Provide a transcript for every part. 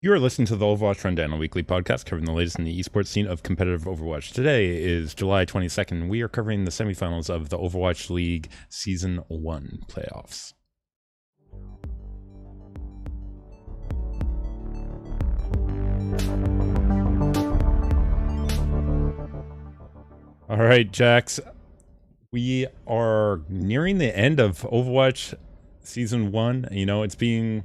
You are listening to the Overwatch Rundown, a weekly podcast covering the latest in the esports scene of competitive Overwatch. Today is July 22nd. We are covering the semifinals of the Overwatch League Season 1 playoffs. All right, Jax. We are nearing the end of Overwatch Season 1. You know, it's being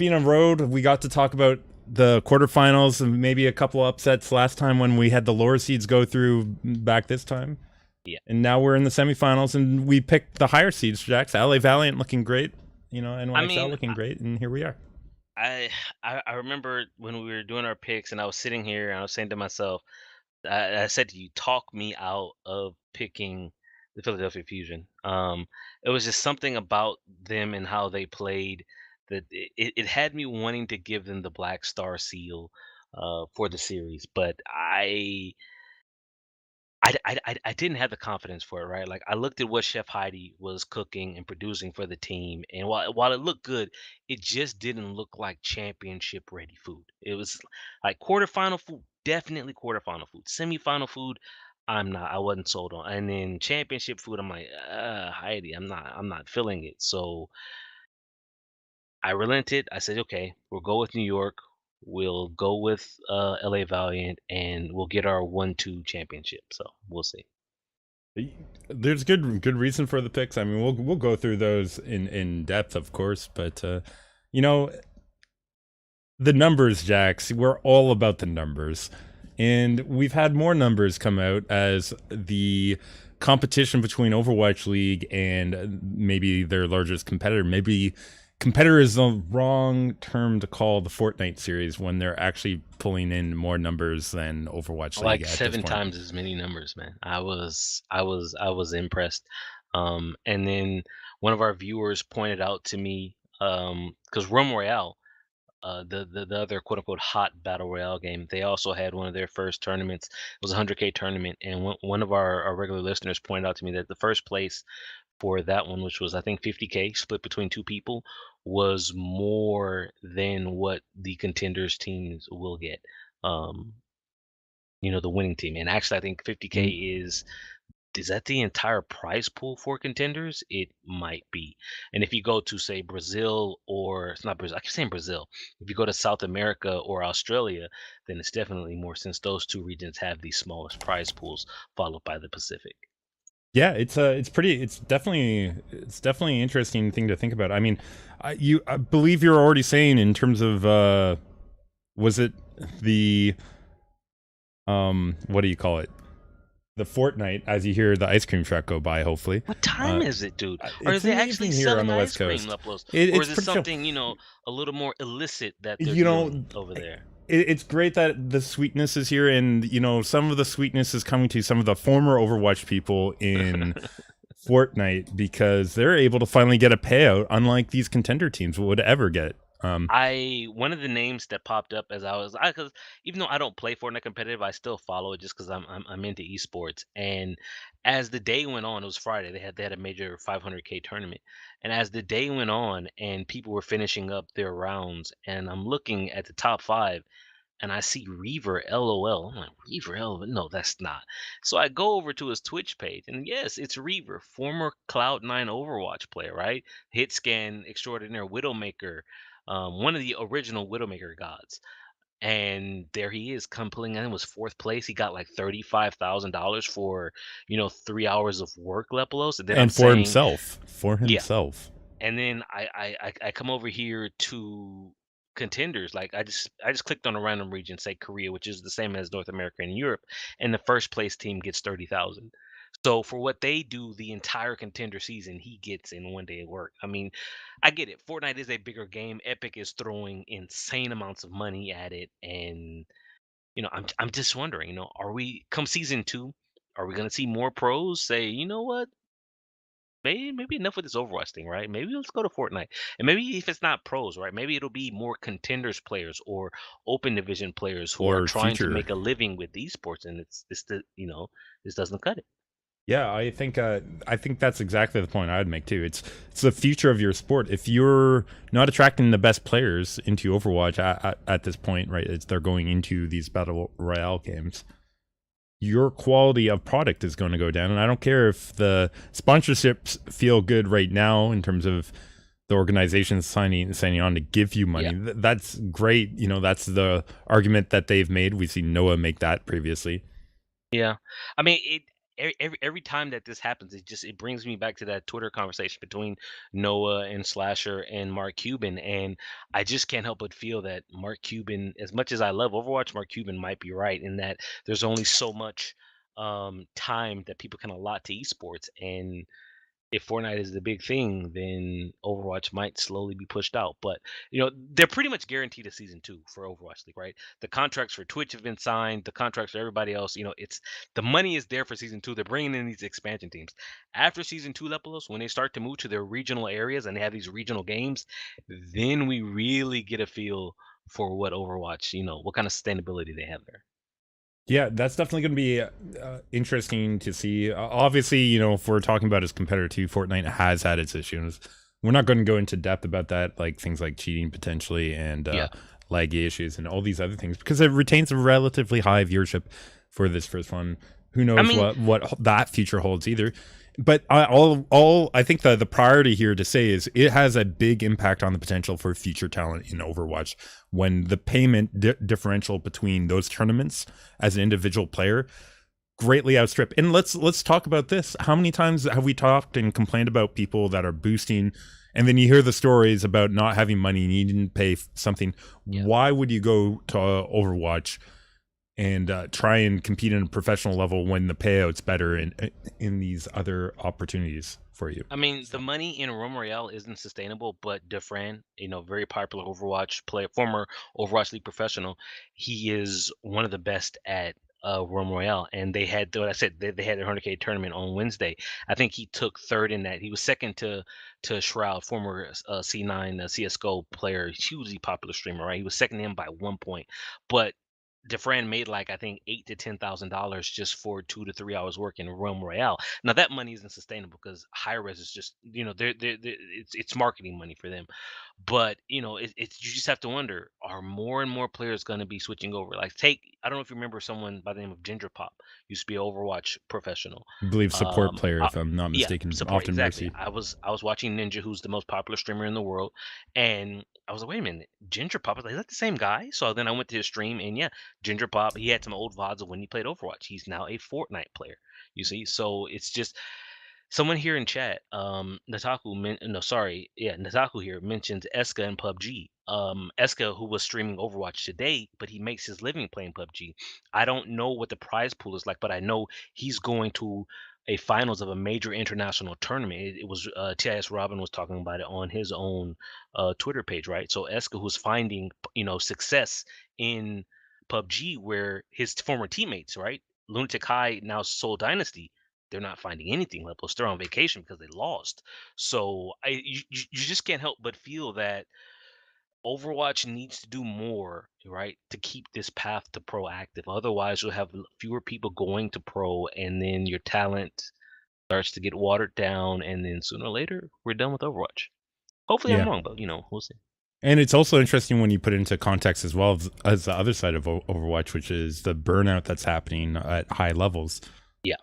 a road. We got to talk about the quarterfinals and maybe a couple upsets last time when we had the lower seeds go through back this time. Yeah. And now we're in the semifinals and we picked the higher seeds, Jax. LA Valiant looking great, NYXL looking great, and here we are. I remember when we were doing our picks and I was sitting here and I was saying to myself, I said to you, talk me out of picking the Philadelphia Fusion. It was just something about them and how they played that it had me wanting to give them the Black Star seal for the series, but I didn't have the confidence for it, right? Like I looked at what Chef Heidi was cooking and producing for the team, and while it looked good, it just didn't look like championship ready food. It was like quarterfinal food, definitely quarterfinal food. Semifinal food, I wasn't sold on. And then championship food, I'm like, Heidi, I'm not feeling it. So I relented. I said, okay, we'll go with New York. We'll go with LA Valiant, and we'll get our 1-2 championship. So we'll see. There's good reason for the picks. I mean, we'll go through those in depth, of course, but you know, the numbers, Jax. We're all about the numbers, and we've had more numbers come out as the competition between Overwatch League and maybe their largest competitor. Maybe competitor is the wrong term to call the Fortnite series when they're actually pulling in more numbers than Overwatch League Like at this 7 point. times as many numbers, man. I was impressed. And then one of our viewers pointed out to me, because Realm Royale, the other quote unquote hot battle royale game, they also had one of their first tournaments. It was a 100K tournament, and one of our regular listeners pointed out to me that the first place for that one, which was I think 50K split between two people, was more than what the contenders teams will get. Um, the winning team. And actually, I think 50K is that the entire prize pool for contenders? It might be. And if you go to say Brazil, or it's not Brazil, I keep saying Brazil. If you go to South America or Australia, then it's definitely more, since those two regions have the smallest prize pools, followed by the Pacific. Yeah, it's definitely an interesting thing to think about. I mean, I believe you're already saying in terms of was it the what do you call it? The Fortnite, as you hear the ice cream truck go by, hopefully. What time is it, dude? Are It's they in the actually evening here on selling the West ice cream, Coast. Lepalose? Or It's is it pretty chill. something, a little more illicit that they're You know, doing over there? it's great that the sweetness is here, and some of the sweetness is coming to some of the former Overwatch people in Fortnite because they're able to finally get a payout, unlike these contender teams would ever get. One of the names that popped up as because even though I don't play Fortnite competitive, I still follow it just because I'm into esports. And as the day went on, it was Friday. They had a major 500K tournament, and as the day went on, and people were finishing up their rounds, and I'm looking at the top five, and I see Reaver LOL. I'm like, Reaver LOL? No, that's not. So I go over to his Twitch page, and yes, it's Reaver, former Cloud9 Overwatch player, right? Hit scan extraordinaire Widowmaker, one of the original Widowmaker gods. And there he is, come pulling in, was fourth place. He got like $35,000 for 3 hours of work, Lepelos. And then I'm And for saying, himself, yeah. for himself. And then I come over here to contenders. Like I just clicked on a random region, say Korea, which is the same as North America and Europe, and the first place team gets 30,000. So for what they do the entire contender season, he gets in one day of work. I mean, I get it. Fortnite is a bigger game. Epic is throwing insane amounts of money at it, and I'm just wondering, are we come season two? Are we gonna see more pros say, you know what? Maybe enough with this Overwatch thing, right? Maybe let's go to Fortnite. And maybe if it's not pros, right? Maybe it'll be more contenders players or open division players who are Or trying to future. make a living with esports, and this doesn't cut it. Yeah, I think that's exactly the point I'd make too. It's the future of your sport. If you're not attracting the best players into Overwatch at this point, right? They're going into these battle royale games. Your quality of product is going to go down, and I don't care if the sponsorships feel good right now in terms of the organizations signing on to give you Yeah. money. That's great. You know, that's the argument that they've made. We've seen Noah make that previously. Yeah, I mean, every time that this happens, it brings me back to that Twitter conversation between Noah and Slasher and Mark Cuban, and I just can't help but feel that Mark Cuban, as much as I love Overwatch, Mark Cuban might be right in that there's only so much time that people can allot to esports, and if Fortnite is the big thing, then Overwatch might slowly be pushed out. But they're pretty much guaranteed a season two for Overwatch League, right? The contracts for Twitch have been signed. The contracts for everybody else, it's the money is there for season two. They're bringing in these expansion teams after season two. Lepalos, when they start to move to their regional areas and they have these regional games, then we really get a feel for what Overwatch, what kind of sustainability they have there. Yeah, that's definitely going to be interesting to see. Obviously, you know, if we're talking about his competitor too, Fortnite has had its issues. We're not going to go into depth about that, like things like cheating potentially and Yeah. laggy issues and all these other things, because it retains a relatively high viewership for this first one. Who I knows mean, what that future holds either. But I think the priority here to say is it has a big impact on the potential for future talent in Overwatch when the payment differential between those tournaments as an individual player greatly outstrip. And let's talk about this. How many times have we talked and complained about people that are boosting, and then you hear the stories about not having money, needing to pay something? yeah. Why would you go to Overwatch and try and compete in a professional level when the payout's better in these other opportunities for you? I mean, the So money in Rome Royale isn't sustainable, but Defran, very popular Overwatch player, former Overwatch League professional, he is one of the best at Rome Royale. And they had, what I said, they had their 100K tournament on Wednesday. I think he took third in that. He was second to Shroud, former C9 CS:GO player, hugely popular streamer, right? He was second to him by 1 point, but Defran made like I think $8,000 to $10,000 just for 2 to 3 hours work in Realm Royale. Now that money isn't sustainable because high res is just it's marketing money for them. But it's you just have to wonder: are more and more players going to be switching over? Like take I don't know if you remember someone by the name of Ginger Pop used to be an Overwatch professional. I believe support Um, player, I, if I'm not yeah, mistaken, support often exactly. Mercy. I was watching Ninja, who's the most popular streamer in the world, and I was like, wait a minute, Ginger Pop, I was like, is that the same guy? So then I went to his stream, and yeah, Ginger Pop, he had some old VODs of when he played Overwatch. He's now a Fortnite player. You see, so it's just someone here in chat, no, sorry, yeah, Nataku here mentions Eska and PUBG. Eska, who was streaming Overwatch today, but he makes his living playing PUBG. I don't know what the prize pool is like, but I know he's going to a finals of a major international tournament. It was TIS Robin was talking about it on his own Twitter page, right? So Eska, who's finding success in PUBG, where his former teammates, right? Lunatic High, now Soul Dynasty, they're not finding anything. Lepos, they're on vacation because they lost. So you just can't help but feel that Overwatch needs to do more, right, to keep this path to pro active. Otherwise, you'll have fewer people going to pro, and then your talent starts to get watered down, and then sooner or later, we're done with Overwatch. Hopefully, I'm Yeah. wrong, but we'll see. And it's also interesting when you put it into context as well as the other side of Overwatch, which is the burnout that's happening at high levels. Yeah,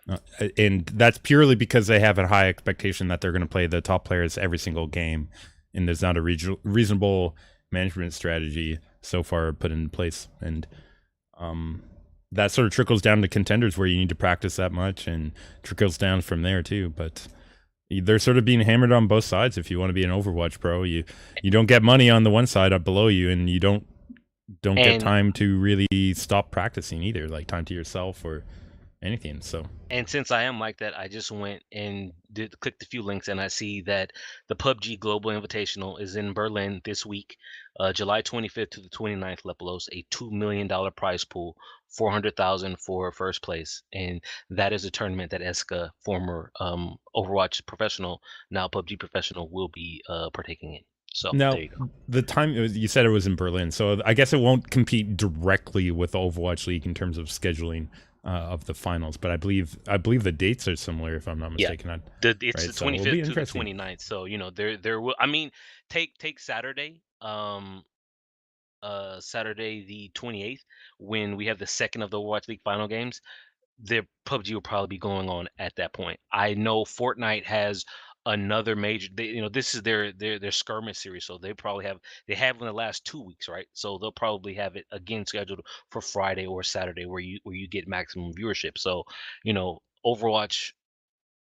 And that's purely because they have a high expectation that they're going to play the top players every single game. And there's not a reasonable management strategy so far put in place. And that sort of trickles down to contenders where you need to practice that much and trickles down from there too. But they're sort of being hammered on both sides. If you want to be an Overwatch pro, you don't get money on the one side up below you, and you don't get and time to really stop practicing either, like time to yourself or anything. So And since I am like that, I just went and clicked a few links, and I see that the PUBG Global Invitational is in Berlin this week, July 25th to the 29th. Lepalos, a $2 million prize pool, 400,000 for first place, and that is a tournament that Eska, former Overwatch professional, now PUBG professional, will be partaking in. So now there you go. the time you said it was in Berlin, so I guess it won't compete directly with the Overwatch League in terms of scheduling. of the finals, but I believe the dates are similar if I'm not Yeah. mistaken. It's Right, the so it'll be 25th to the interesting. 29th. So, there will, I mean, take Saturday, Saturday the 28th, when we have the second of the Overwatch League final games. Their PUBG will probably be going on at that point. I know Fortnite has another major. This is their skirmish series, so they have in the last 2 weeks, right? So they'll probably have it again scheduled for Friday or Saturday, where you get maximum viewership. So, Overwatch,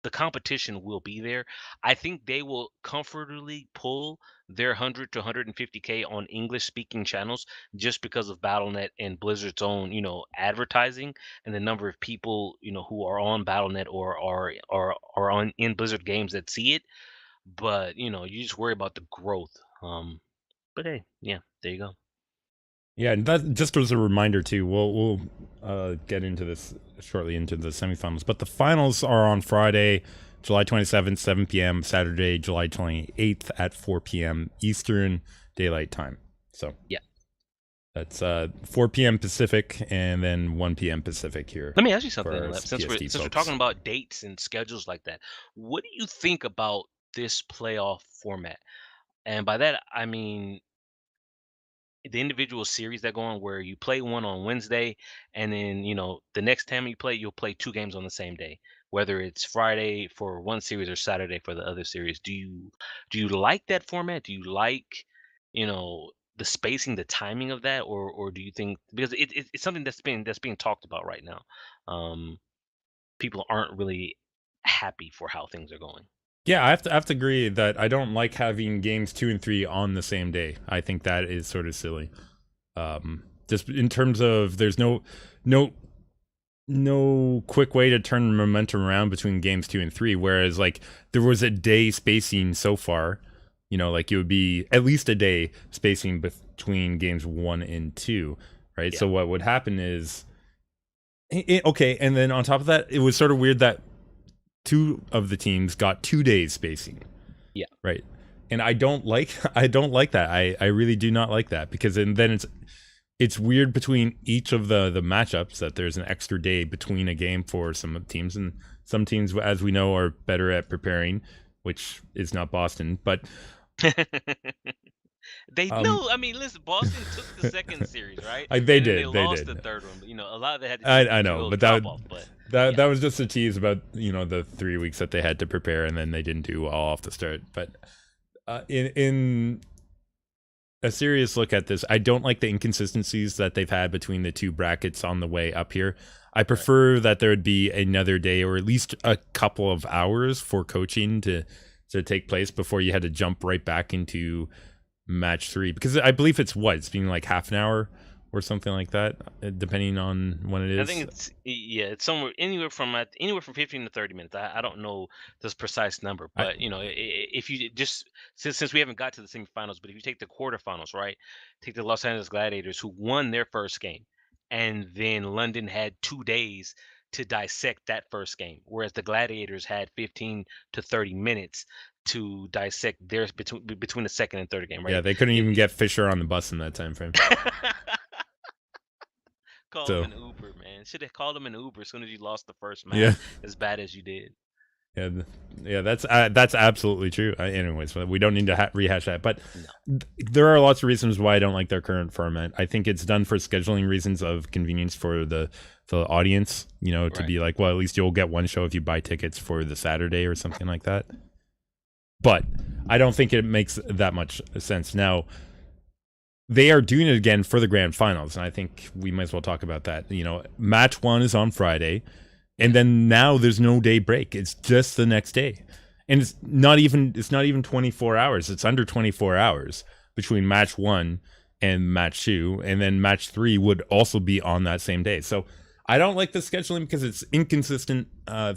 the competition will be there. I think they will comfortably pull their 100 to 150K on English speaking channels, just because of BattleNet and Blizzard's own, advertising, and the number of people, who are on BattleNet or are on in Blizzard games that see it. But, you just worry about the growth. But hey, yeah, there you go. Yeah, and that just was a reminder too. We'll get into this shortly into the semifinals, but the finals are on Friday, July 27th, 7 p.m. Saturday, July 28th at 4 p.m. Eastern Daylight Time. So Yeah. that's 4 p.m. Pacific and then 1 p.m. Pacific here Let me ask you for something, our Lep. PST Since we're folks. talking about dates and schedules like that, what do you think about this playoff format? And by that, I mean the individual series that go on, where you play one on Wednesday, and then the next time you play, you'll play two games on the same day, whether it's Friday for one series or Saturday for the other series. Do you like that format? Do you like, the spacing, the timing of that, or do you think, because it's something that's being talked about right now? Um, People aren't really happy for how things are going. Yeah, I have to agree that I don't like having games 2 and 3 on the same day. I think that is sort of silly. Just in terms of there's no no quick way to turn momentum around between games 2 and 3. Whereas like there was a day spacing so far, like it would be at least a day spacing between games 1 and 2, right? Yeah, So what would happen is, okay, and then on top of that, it was sort of weird that two of the teams got 2 days spacing, yeah. right? And I don't like I don't like that. I really do not like that because then it's weird between each of the matchups that there's an extra day between a game for some teams, and some teams, as we know, are better at preparing, which is not Boston. But They um, no, I mean, listen, Boston took the second series, right? they And then they did, they lost the did. third one. But a lot of that had to do with I the know, Jabil but drop off. But that yeah, was just a tease about the 3 weeks that they had to prepare, and then they didn't do well off the start. But in a serious look at this, I don't like the inconsistencies that they've had between the two brackets on the way up here. I right. prefer that there would be another day or at least a couple of hours for coaching to take place before you had to jump right back into match 3, because I believe it's being like half an hour or something like that, depending on when it I think is. it's somewhere anywhere from 15 to 30 minutes. I don't know this precise number, I but if you just, since we haven't got to the semifinals, but if you take the quarterfinals, right? Take the Los Angeles Gladiators, who won their first game, and then London had 2 days to dissect that first game, whereas the Gladiators had 15 to 30 minutes to dissect theirs between the second and third game, Yeah, right? they couldn't even It, get Fisher on the bus in that time frame. Call him So an Uber, man. Should have called him an Uber as soon as you lost the first yeah. match, as bad as you did. Yeah, yeah, that's absolutely true. Anyways, we don't need to rehash that. But No, there are lots of reasons why I don't like their current format. I think it's done for scheduling reasons of convenience for the audience. To right. be like, well, at least you'll get one show if you buy tickets for the Saturday or something like that. But I don't think it makes that much sense. Now they are doing it again for the grand finals, and I think we might as well talk about that. Match 1 is on Friday, and Yeah. then now there's no day break. It's just the next day, and it's not even 24 hours. It's under 24 hours between match 1 and match 2, and then match 3 would also be on that same day. So I don't like the scheduling because it's inconsistent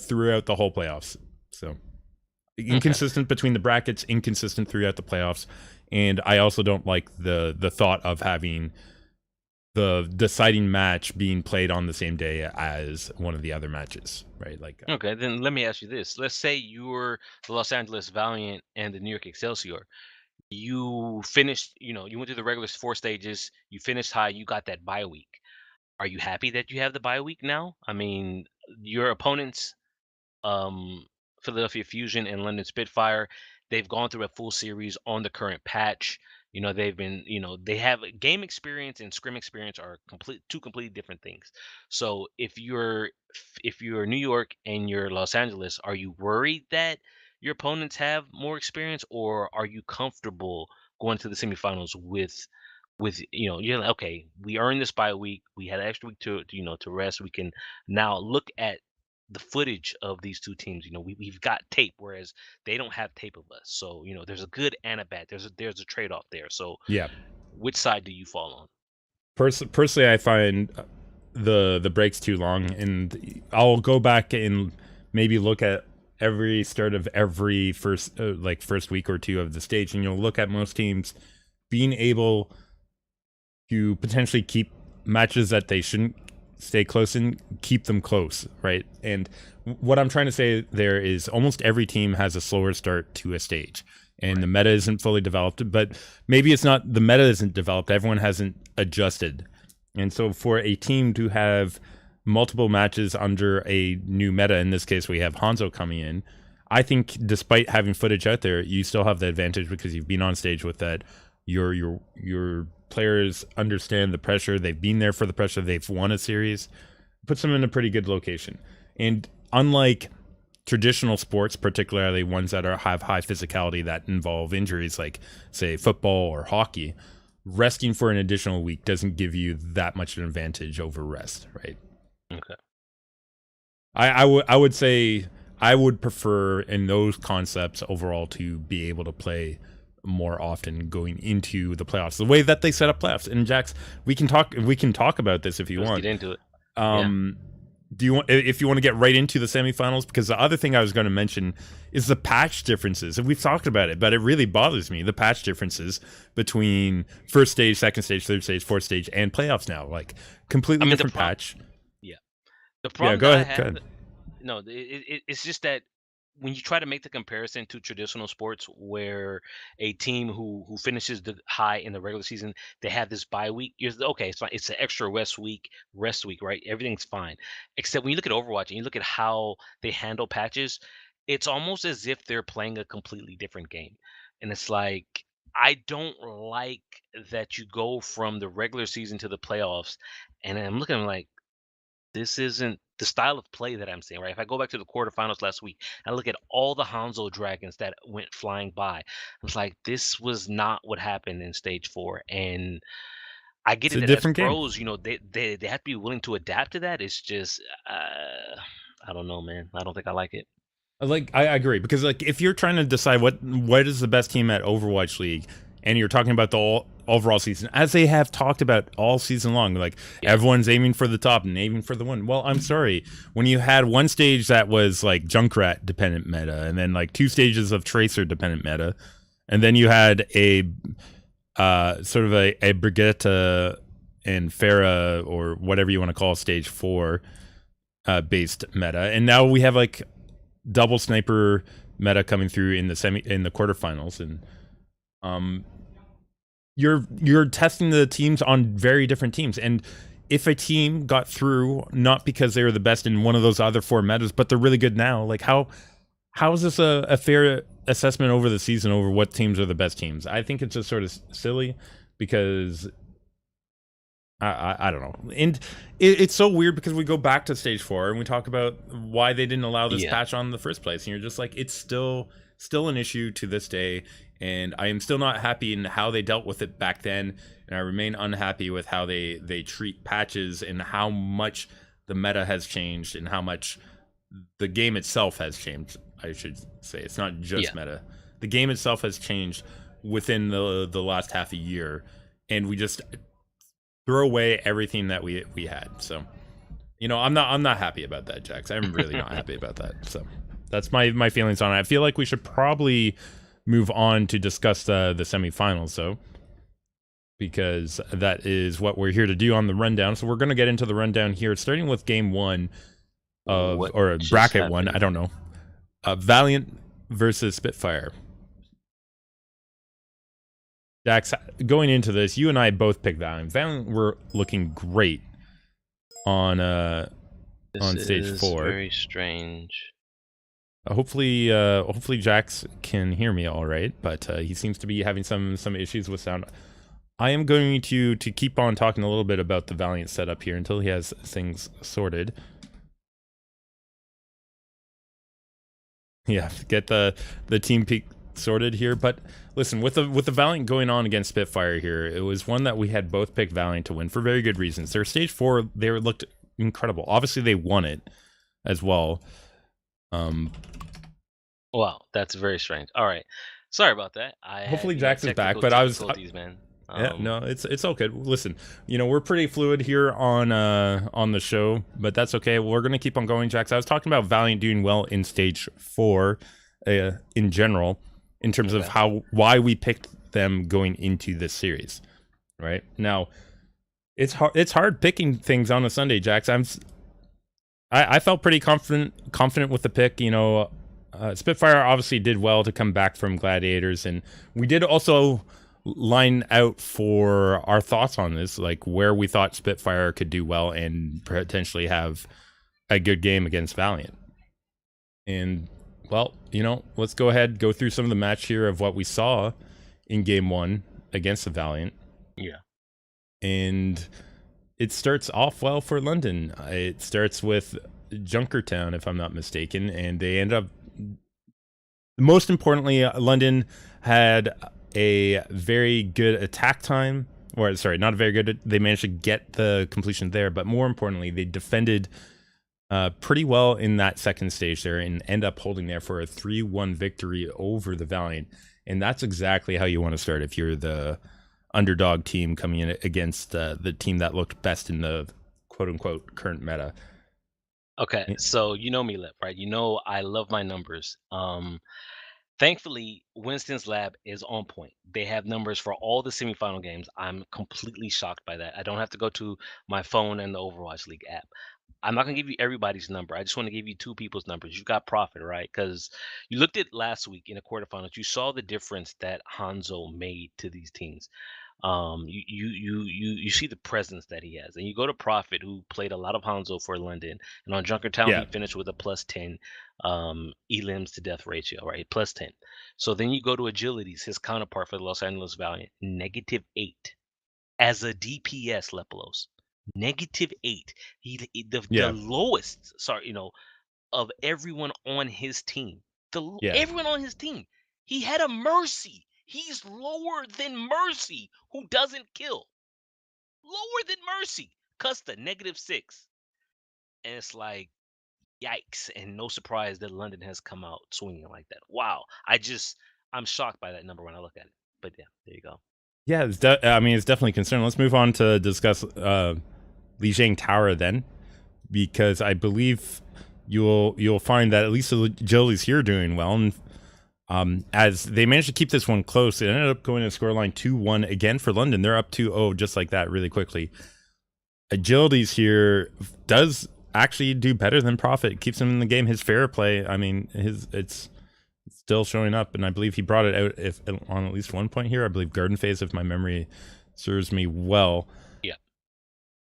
throughout the whole playoffs. So Okay. inconsistent between the brackets, inconsistent throughout the playoffs, and I also don't like the thought of having the deciding match being played on the same day as one of the other matches, right? Like, Okay. Then let me ask you this. Let's say you're the Los Angeles Valiant and the New York Excelsior. You finished. You went through the regular four stages. You finished high. You got that bye week. Are you happy that you have the bye week now? I mean, your opponents, um, Philadelphia Fusion and London Spitfire, they've gone through a full series on the current patch. They've been, they have game experience and scrim experience are two completely different things. So if you're New York and you're Los Angeles, are you worried that your opponents have more experience, or are you comfortable going to the semifinals with you're like, okay, we earned this bye week, we had an extra week to rest, we can now look at the footage of these two teams. We've got tape, whereas they don't have tape of us. So there's a good and a bad. There's a trade off there. So Yeah. which side do you fall on? Personally, I find the breaks too long, and I'll go back and maybe look at every start of every first week or two of the stage, and you'll look at most teams being able to potentially keep matches that they shouldn't stay close in, keep them close, right? And what I'm trying to say there is almost every team has a slower start to a stage, and the meta isn't fully developed. But maybe it's not the meta isn't developed, everyone hasn't adjusted. And so for a team to have multiple matches under a new meta, in this case we have Hanzo coming in, I think despite having footage out there, you still have the advantage because you've been on stage with that. Your players understand the pressure. They've been there for the pressure. They've won a series. Puts them in a pretty good location. And unlike traditional sports, particularly ones that have high physicality that involve injuries, like say football or hockey, resting for an additional week doesn't give you that much of an advantage over rest, right? Okay. I would say I would prefer in those concepts overall to be able to play more often going into the playoffs, the way that they set up playoffs. And Jax, we can talk about this if you Let's want. get into it. Do you want, if you want to get right into the semifinals? Because the other thing I was going to mention is the patch differences, and we've talked about it, but it really bothers me, the patch differences between first stage, second stage, third stage, fourth stage, and playoffs now. Like completely different patch. Yeah. The Yeah, problem go that I ahead. Go have, ahead. no, it's just that when you try to make the comparison to traditional sports where a team who finishes the high in the regular season, they have this bye week. Okay, it's fine. It's an extra rest week, right? Everything's fine. Except when you look at Overwatch and you look at how they handle patches, it's almost as if they're playing a completely different game. And it's like, I don't like that you go from the regular season to the playoffs. And I'm looking like, this isn't the style of play that I'm seeing, right? If I go back to the quarterfinals last week and look at all the Hanzo Dragons that went flying by, I was like, this was not what happened in stage four. And I get It's it a that as different game. pros, they have to be willing to adapt to that. It's just, I don't know, man. I don't think I like it. Like I agree, because like if you're trying to decide what is the best team at Overwatch League, and you're talking about the overall season, as they have talked about all season long, like Yeah. everyone's aiming for the top and aiming for the win. Well, I'm sorry, when you had one stage that was like Junkrat dependent meta, and then like two stages of Tracer dependent meta, and then you had a sort of a Brigitte and Farah or whatever you want to call stage 4 based meta, and now we have like double sniper meta coming through in the quarterfinals, and you're testing the teams on very different teams. And if a team got through not because they were the best in one of those other 4 metas, but they're really good now, like how is this a fair assessment over the season over what teams are the best teams? I think it's just sort of silly, because I don't know. And it's so weird because we go back to stage 4 and we talk about why they didn't allow this Yeah. patch on in the first place. And you're just like, it's still an issue to this day. And I am still not happy in how they dealt with it back then. And I remain unhappy with how they treat patches and how much the meta has changed and how much the game itself has changed. I should say it's not just meta. The game itself has changed within the last half a year. And we just throw away everything that we had. So, I'm not happy about that, Jax. I'm really not happy about that. So that's my feelings on it. I feel like we should probably move on to discuss the semifinals, though, because that is what we're here to do on the rundown. So we're going to get into the rundown here, starting with game 1 or bracket 1. I don't know. Valiant versus Spitfire. Dax, going into this, you and I both picked Valiant. Valiant were looking great on This on stage is 4. very strange. Hopefully Jax can hear me all right, but he seems to be having some issues with sound. I am going to keep on talking a little bit about the Valiant setup here until he has things sorted. Yeah, get the team peak sorted here. But listen, with the Valiant going on against Spitfire here, it was one that we had both picked Valiant to win for very good reasons. Their stage 4, they looked incredible. Obviously, they won it as well. Wow, that's very strange. All right, sorry about that. I had Hopefully Jax is back, technical but difficulties, man. yeah, no, it's okay. Listen, we're pretty fluid here on the show, but that's okay. We're gonna keep on going, Jax. I was talking about Valiant doing well in stage 4, in general, in terms of why we picked them going into this series. Right now, it's hard picking things on a Sunday, Jax. I felt pretty confident with the pick. Spitfire obviously did well to come back from Gladiators, and we did also line out for our thoughts on this, like where we thought Spitfire could do well and potentially have a good game against Valiant. And well, let's go ahead, go through some of the match here of what we saw in game 1 against the Valiant. Yeah. And it starts off well for London. It starts with Junkertown, if I'm not mistaken, and they end up, most importantly, London had a very good attack time, or sorry, not very good. They managed to get the completion there, but more importantly, they defended pretty well in that second stage there and end up holding there for a 3-1 victory over the Valiant. And that's exactly how you want to start if you're the underdog team coming in against the team that looked best in the quote-unquote current meta. Okay, so you know me, Lip, right? I love my numbers. Thankfully, Winston's lab is on point. They have numbers for all the semifinal games. I'm completely shocked by that. I don't have to go to my phone and the Overwatch League app. I'm not gonna give you everybody's number. I just want to give you two people's numbers. You've got Profit, right? Because you looked at last week in the quarterfinals. You saw the difference that Hanzo made to these teams. You see the presence that he has, and you go to Prophet, who played a lot of Hanzo for London, and on Junkertown Yeah. he finished with a +10 elims to death ratio, right? +10. So then you go to Agilities, his counterpart for the Los Angeles Valiant, -8 as a DPS. Lepalose, -8. The Yeah. lowest, sorry, of everyone on his team. Yeah. Everyone on his team. He had a Mercy. He's lower than Mercy, who doesn't kill. Lower than Mercy. Custa, -6. And it's like, yikes. And no surprise that London has come out swinging like that. Wow. I'm shocked by that number when I look at it. But yeah, there you go. Yeah, it's definitely concerning. Let's move on to discuss Lijiang Tower then, because I believe you'll find that at least Agility's here doing well, and as they managed to keep this one close, it ended up going to scoreline 2-1 again for London. They're up 2-0 just like that really quickly. Agility's here does actually do better than Profit. It keeps him in the game. His fair play, I mean, it's still showing up, and I believe he brought it out on at least one point here. I believe Garden Phase, if my memory serves me well. Yeah.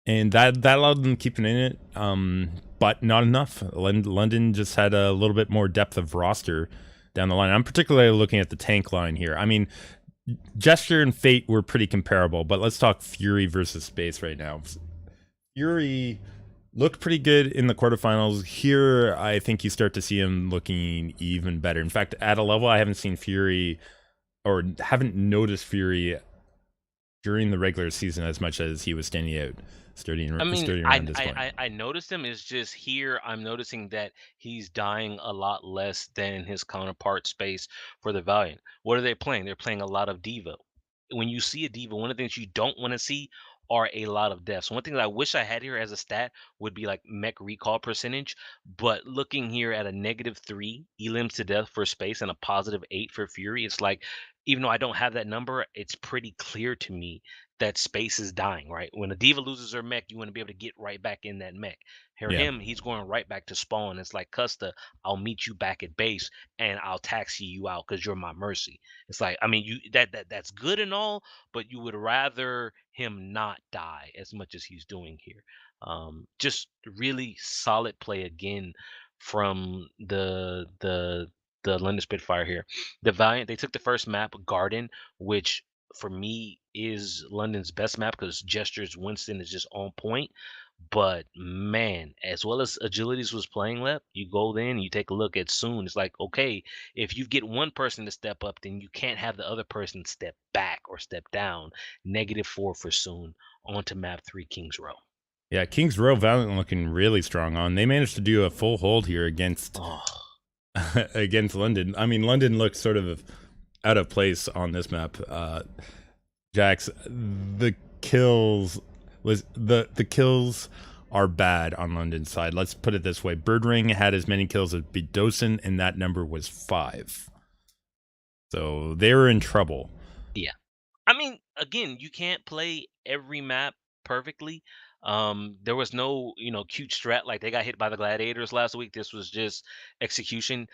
And that allowed them to keep it in it, but not enough. London just had a little bit more depth of roster down the line. I'm particularly looking at the tank line here. I mean, Gesture and Fate were pretty comparable, but let's talk Fury versus Space right now. Fury looked pretty good in the quarterfinals. Here, I think you start to see him looking even better. In fact, at a level I haven't seen Fury, or haven't noticed Fury during the regular season as much as he was standing out. Sturdy around this point. I noticed him. Is just here I'm noticing that he's dying a lot less than his counterpart Space for the Valiant. What are they playing? They're playing a lot of Diva. When you see a Diva, one of the things you don't want to see are a lot of deaths. One thing that I wish I had here as a stat would be like mech recall percentage. But looking here at a -3 elims to death for Space and a +8 for Fury, it's like, even though I don't have that number, it's pretty clear to me that Space is dying, right? When a Diva loses her mech, you want to be able to get right back in that mech. For Yeah. him, he's going right back to spawn. It's like Custa, I'll meet you back at base and I'll taxi you out because you're my mercy. It's like, I mean, that's good and all, but you would rather him not die as much as he's doing here. Just really solid play again from the London Spitfire here. The Valiant, they took the first map, Garden, which for me is London's best map because Gestures Winston is just on point. But man, as well as Agilities was playing left, you go then you take a look at Soon. It's like, okay, if you get one person to step up, then you can't have the other person step back or step down. -4 for Soon onto map 3 Kings Row. Yeah, Kings Row Valiant looking really strong on. They managed to do a full hold here against Oh, against London. I mean, London looks sort of out of place on this map. Jax, the kills the kills are bad on London's side. Let's put it this way: Birdring had as many kills as Bedosin, and that number was 5. So they were in trouble. yeah. I mean, again, you can't play every map perfectly. There was no, cute strat like they got hit by the Gladiators last week. This was just execution.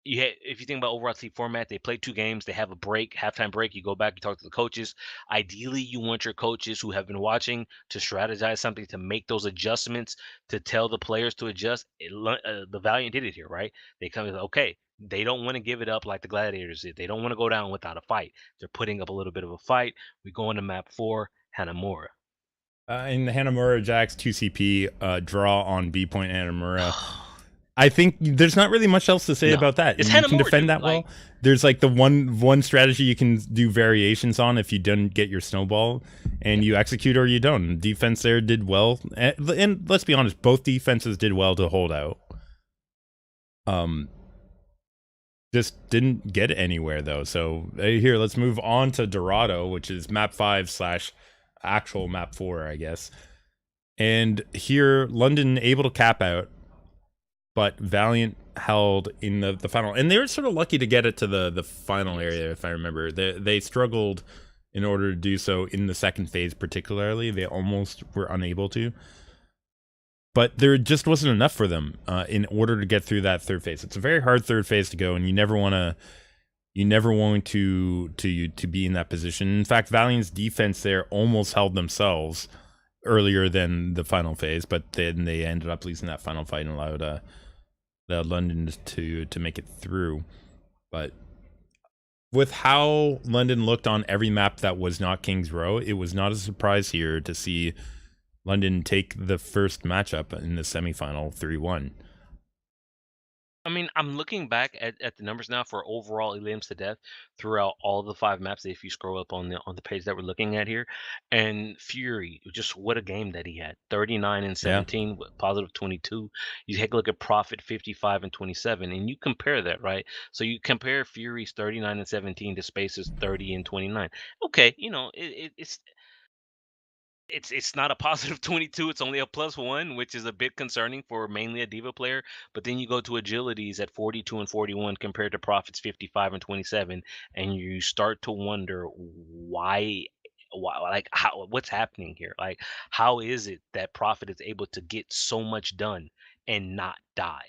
If you think about Overwatch League format, they play 2 games. They have a break, halftime break. You go back, you talk to the coaches. Ideally, you want your coaches who have been watching to strategize something to make those adjustments to tell the players to adjust. The Valiant did it here, right? They come and okay. They don't want to give it up like the Gladiators did. They don't want to go down without a fight. They're putting up a little bit of a fight. We go into map 4, Hanamura. In the Hanamura Jax 2CP draw on B point Hanamura. I think there's not really much else to say No. about that. It's And you can Hanamura, defend dude, that well. like- There's like the one strategy you can do variations on if you don't get your snowball, and you execute or you don't. Defense there did well, and let's be honest, both defenses did well to hold out. Just didn't get anywhere though. So here, let's move on to Dorado, which is map 5 / actual map 4, I guess. And here, London able to cap out, but Valiant held in the final. And they were sort of lucky to get it to the final area, if I remember. They struggled in order to do so in the second phase particularly. They almost were unable to. But there just wasn't enough for them in order to get through that third phase. It's a very hard third phase to go, and you never want to be in that position. In fact, Valiant's defense there almost held themselves earlier than the final phase, but then they ended up losing that final fight and allowed London to make it through. But with how London looked on every map that was not Kings Row, it was not a surprise here to see London take the first matchup in the semifinal 3-1. I mean, I'm looking back at the numbers now for overall elims to death throughout all the 5 maps. If you scroll up on the page that we're looking at here, and Fury, just what a game that he had, 39 and 17, with positive 22. You take a look at Prophet, 55 and 27, and you compare that, right? So you compare Fury's 39 and 17 to Space's 30 and 29. Okay, it's not a positive 22, it's only a +1, which is a bit concerning for mainly a diva player. But then you go to agilities at 42 and 41 compared to Prophet's 55 and 27, and you start to wonder why, like, what's happening here? Like, how is it that Prophet is able to get so much done and not die?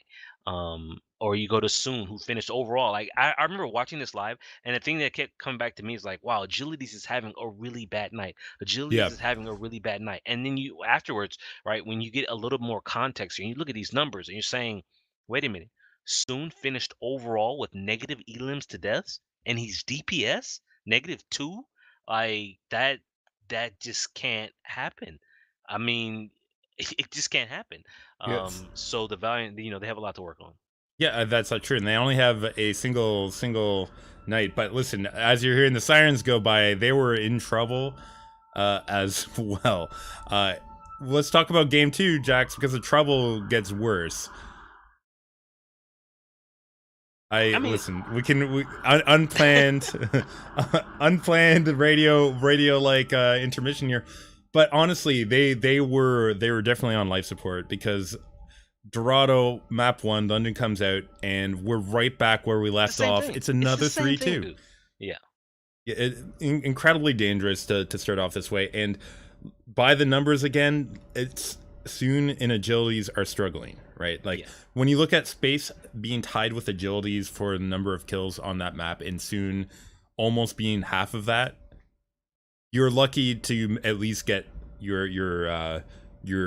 Or you go to Soon, who finished overall. Like, I remember watching this live, and the thing that kept coming back to me is like, wow, Agilities is having a really bad night. Agilities Yeah. is having a really bad night. And then you afterwards, right, when you get a little more context and you look at these numbers and you're saying, wait a minute, Soon finished overall with negative elims to deaths, and he's DPS -2. Like that just can't happen. I mean, it just can't happen. Yes. So the Valiant, they have a lot to work on. Yeah, that's not true. And they only have a single night. But listen, as you're hearing the sirens go by, they were in trouble as well. Let's talk about game 2, Jax, because the trouble gets worse. I mean- listen. Unplanned, unplanned radio like intermission here. But honestly, they were definitely on life support because Dorado map 1, London comes out, and we're right back where we left Same off. thing. It's another the same thing, 3-2. dude. Yeah. Incredibly dangerous to start off this way, and by the numbers again, it's Soon and agilities are struggling, right? Like Yeah. when you look at space being tied with agilities for the number of kills on that map, and soon almost being half of that, you're lucky to at least get your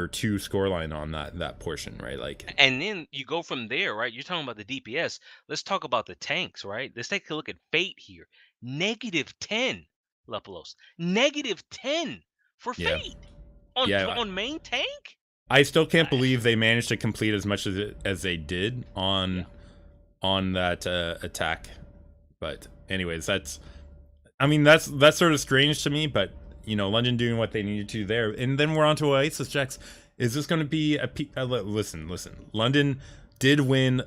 two scoreline on that portion, right? Like, And then you go from there, right? You're talking about the DPS. Let's talk about the tanks, right? Let's take a look at Fate here. -10, Lepalose. -10 for yeah, Fate on yeah. main tank. I still can't I- believe they managed to complete as much as they did yeah, on that attack. But anyways, I mean that's sort of strange to me. But London doing what they needed to there, and then we're on to Oasis Jax. Is this going to be listen? London did win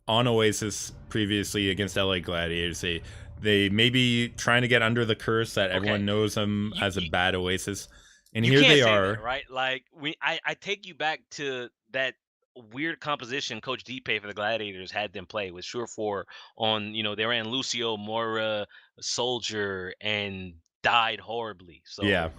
on Oasis previously against LA Gladiators. They may be trying to get under the curse that everyone okay. knows them You, as a you bad Oasis, and you here can't they say that, are. right? Like I take you back to that weird composition Coach Depe for the Gladiators had them play with Sure 4 on, they ran Lucio, Mora, Soldier, and died horribly. Yeah,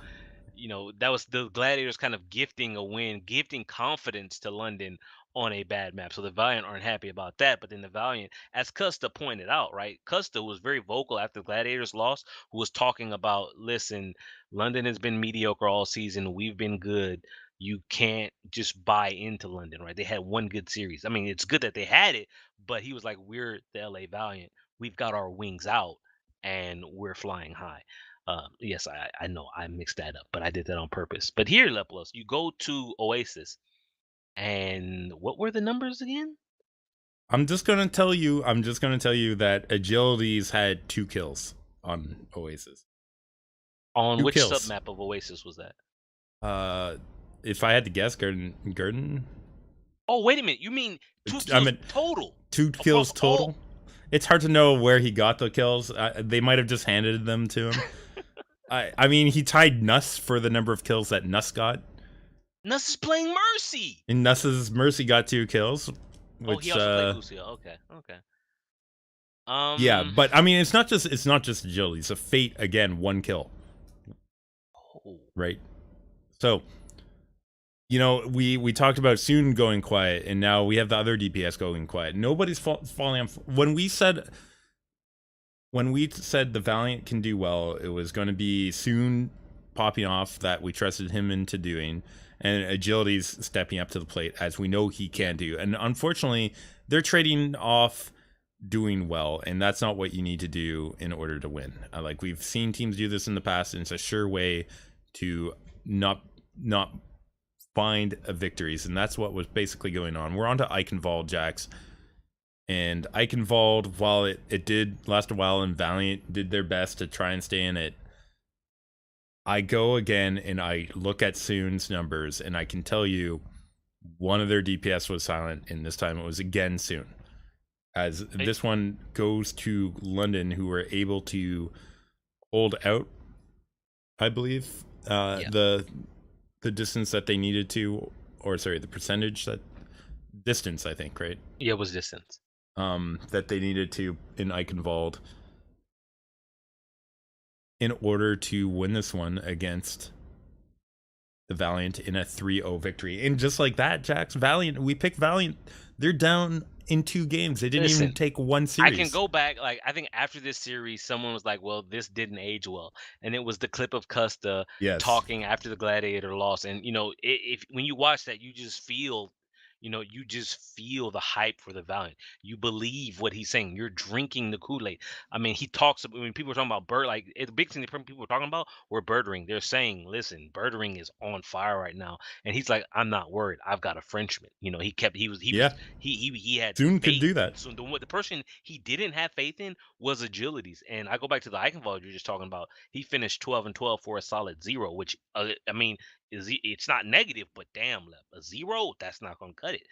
So, that was the Gladiators kind of gifting a win, gifting confidence to London on a bad map. So the Valiant aren't happy about that. But then the Valiant, as Custa pointed out, right? Custa was very vocal after the Gladiators lost, who was talking about, listen, London has been mediocre all season. We've been good. You can't just buy into London, right? They had one good series. I mean, it's good that they had it, but he was like, we're the LA Valiant. We've got our wings out and we're flying high. Yes, I know I mixed that up, but I did that on purpose. But here, Leplos, you go to Oasis, and what were the numbers again? I'm just gonna tell you. I'm just gonna tell you that Agilities had 2 kills on Oasis. On Two which kills. submap of Oasis was that? Uh, if I had to guess, Garden. Oh, wait a minute. You mean two I kills mean, total two across kills all? total. It's hard to know where he got the kills. They might have just handed them to him. I mean, he tied Nuss for the number of kills that Nuss got. Nuss is playing Mercy. And Nuss's Mercy got 2 kills, Oh, he which also played Lucio. Okay, okay. yeah, Um. but I mean, it's not just agility. It's a Fate again, 1 kill, Oh, right? So we talked about Soon going quiet, and now we have the other DPS going quiet. Nobody's falling on. When we said the Valiant can do well, it was going to be Soon popping off that we trusted him into doing, and Agility's stepping up to the plate as we know he can do. And unfortunately, they're trading off doing well, and that's not what you need to do in order to win. Like we've seen teams do this in the past, and it's a sure way to not find victories, and that's what was basically going on. We're on to Eichenwald Jax, and Eichenwald, while it did last a while and Valiant did their best to try and stay in it, I go again and I look at Soon's numbers, and I can tell you one of their DPS was silent, and this time it was again Soon. As this one goes to London, who were able to hold out, I believe, yeah. the distance that they needed to, or sorry, the percentage that distance, I think, right? Yeah, it was distance. That they needed to in Eichenwald in order to win this one against the Valiant in a 3-0 victory. And just like that, Jax, Valiant, we picked Valiant. They're down in 2 games. They didn't even Listen, take one I can series. go back. Like I think after this series, someone was like, "Well, this didn't age well," and it was the clip of Custa Yes. talking after the Gladiator loss. And if when you watch that, you just feel the hype for the Valiant. You believe what he's saying. You're drinking the Kool-Aid. I mean, he talks about when people are talking about bird. Like the big thing that people are talking about were birdering. They're saying, "Listen, birdering is on fire right now," and he's like, "I'm not worried. I've got a Frenchman." Yeah. He had Soon could faith. do that. So the person he didn't have faith in was agilities. And I go back to the Eichenwald you're just talking about. He finished 12-12 for a solid 0, which I mean it's not negative, but damn, a 0 that's not gonna cut it.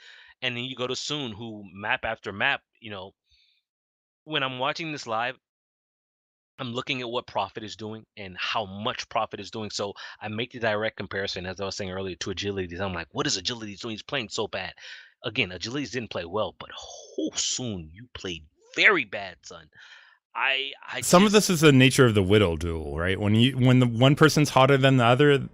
And then you go to Soon, who map after map. When I'm watching this live, I'm looking at what Profit is doing and how much Profit is doing. So I make the direct comparison, as I was saying earlier, to Agilities. I'm like, what is Agilities doing? He's playing so bad. Again, Agilities didn't play well, but Soon you played very bad, son. I Some of this just is the nature of the Widow duel, right? When the one person's hotter than the other,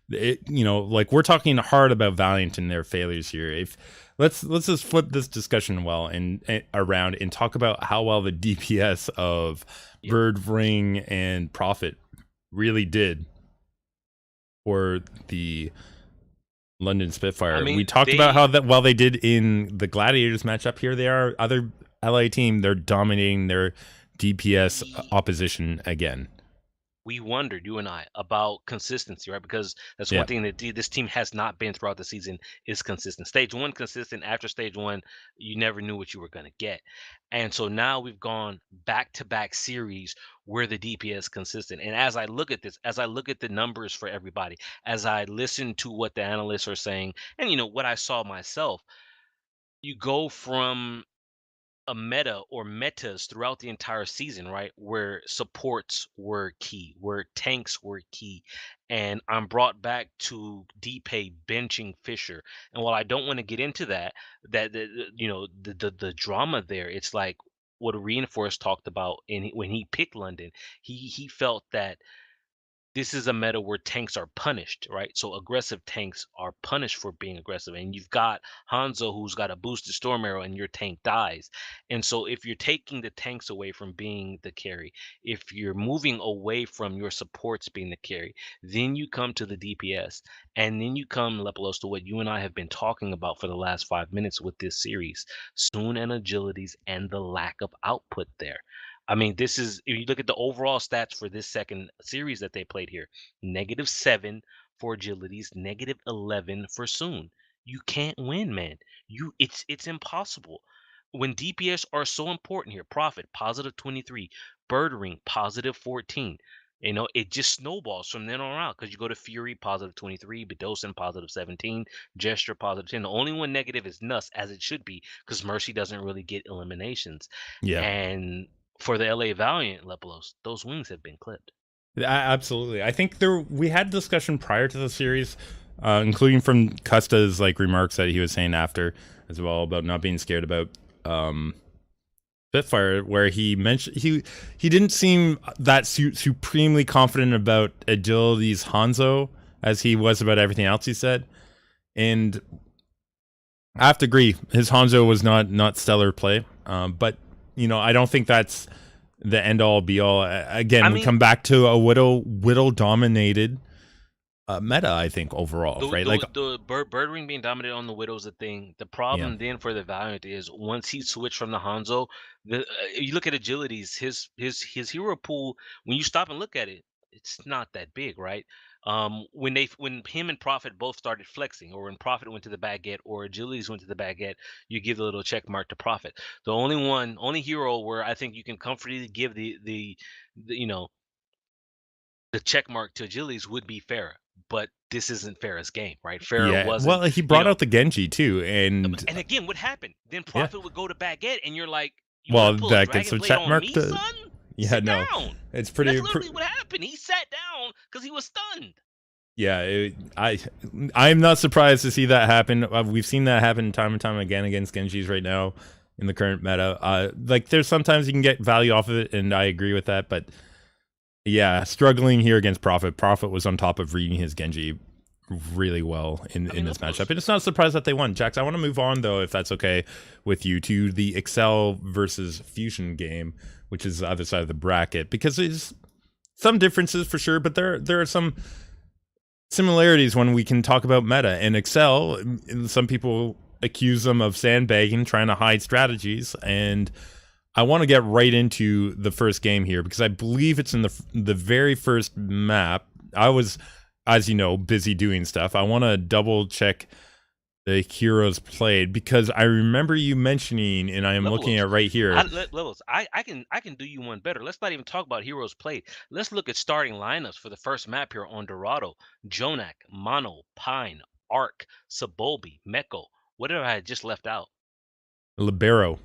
Like we're talking hard about Valiant and their failures here. If let's just flip this discussion and around and talk about how well the DPS of Yep. Bird, Ring, and Prophet really did for the London I Spitfire. We mean, talked about how that well they did in the Gladiators matchup. Here they are, other LA team. They're dominating their DPS we opposition again. we wondered, you and I, about consistency, right? Because that's one Yeah, thing that this team has not been throughout the season is consistent. Stage one consistent. After stage one, you never knew what you were going to get. And so now we've gone back to back series where the DPS consistent. And as I look at this, as I look at the numbers for everybody, as I listen to what the analysts are saying, and what I saw myself, you go from a meta or metas throughout the entire season, right? Where supports were key, where tanks were key. And I'm brought back to DPay benching Fisher. And while I don't want to get into the drama there, it's like what Reinforce talked about when he picked London. He felt that this is a meta where tanks are punished, right? So aggressive tanks are punished for being aggressive. And you've got Hanzo who's got a boosted storm arrow and your tank dies. And so if you're taking the tanks away from being the carry, if you're moving away from your supports being the carry, then you come to the DPS. And then you come, Lepalos, to what you and I have been talking about for the last 5 minutes with this series. Soon and agilities and the lack of output there. I mean, this is if you look at the overall stats for this second series that they played here, -7 for agilities, -11 for Soon. You can't win, man. It's impossible. When DPS are so important here, Profit +23, Bird Ring +14. It just snowballs from then on out because you go to Fury +23, Bedosin +17, Gesture +10. The only one negative is Nuss, as it should be, because Mercy doesn't really get eliminations. yeah. And for the LA Valiant, Lepalos, those wings have been clipped. Absolutely. I think we had discussion prior to the series, including from Custa's like remarks that he was saying after as well about not being scared about Spitfire, where he mentioned he didn't seem that supremely confident about Agility's Hanzo as he was about everything else he said, and I have to agree his Hanzo was not stellar play, but I don't think that's the end all be all. I Again, we mean, come back to a whittle dominated meta. I think overall, the right? Like, the the bird ring being dominated on the Widow's a thing. The yeah, problem then for the Valiant is once he switched from the Hanzo, you look at agilities, his hero pool. When you stop and look at it, it's not that big, right? When him and Prophet both started flexing, or when Prophet went to the baguette, or agilities went to the baguette, you give the little check mark to Prophet. The only hero where I think you can comfortably give the check mark to Achilles would be Farah, but this isn't Farah's game, right? Farah yeah. wasn't, Well, he you brought know. out the Genji too, and And again, what happened? Then yeah. Prophet would go to Baguette, and you're like, "You want Well, to pull a that gets Dragon a Blade check on mark me, to. son? Yeah, Sit no, down." it's And that's pretty. literally what happened. He sat down because he was stunned. Yeah, I'm not surprised to see that happen. We've seen that happen time and time again against Genjis right now in the current meta. Like there's sometimes you can get value off of it, and I agree with that. But yeah, struggling here against Prophet. Prophet was on top of reading his Genji really well I in mean, this look, matchup, and it's not surprised that they won. Jax, I want to move on though, if that's okay with you, to the Excel versus Fusion game, which is the other side of the bracket, because there's some differences for sure, but there are some similarities when we can talk about meta and Excel. Some people accuse them of sandbagging, trying to hide strategies, and I want to get right into the first game here because I believe it's in the very first map. I was, as you know, busy doing stuff. I want to double check the heroes played because I remember you mentioning, and I am looking Levelos. at right here. Levels. I can do you one better. Let's not even talk about heroes played. Let's look at starting lineups for the first map here on Dorado. Jonak, Mono, Pine, Arc, Sabolbi, Meko. What did I just left out? Libero.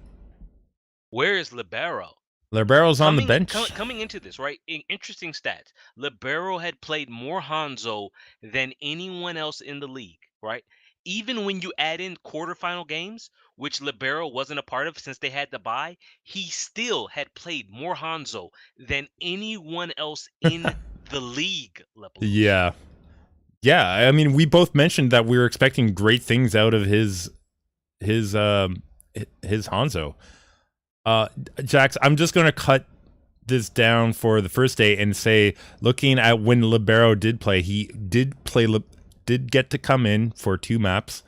Where is Libero? Libero's on the Coming bench. coming into this, right? Interesting stats. Libero had played more Hanzo than anyone else in the league, right? Even when you add in quarterfinal games, which Libero wasn't a part of since they had to buy, he still had played more Hanzo than anyone else in the league, Lepalos. Yeah, Yeah, I mean, we both mentioned that we were expecting great things out of his um his Hanzo. Uh, Jax, I'm just gonna cut this down for the first day and say, looking at when Libero did play, he did get to come in for 2 maps,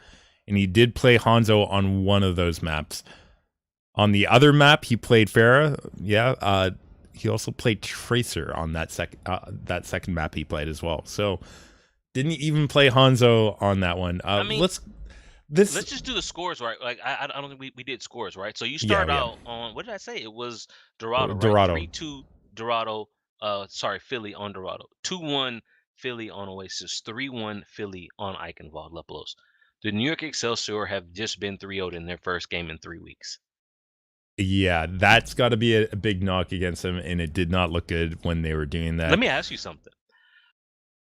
and he did play Hanzo on one of those maps. On the other map, he played Pharah. Yeah, he also played Tracer on that second map he played as well. So didn't even play Hanzo on that one. I mean, This let's just do the scores, right? Like I don't think we did scores, right? So you yeah, start yeah. out on, what did I say? It was Dorado, right? Dorado. 3-2 Dorado. Sorry, Philly on Dorado. 2-1 Philly on Oasis. 3-1 Philly on Eichenwald, Leplos. The New York Excelsior have just been 3-0 in their first game in 3 weeks. Yeah, that's got to be a big knock against them, and it did not look good when they were doing Let that. me ask you something.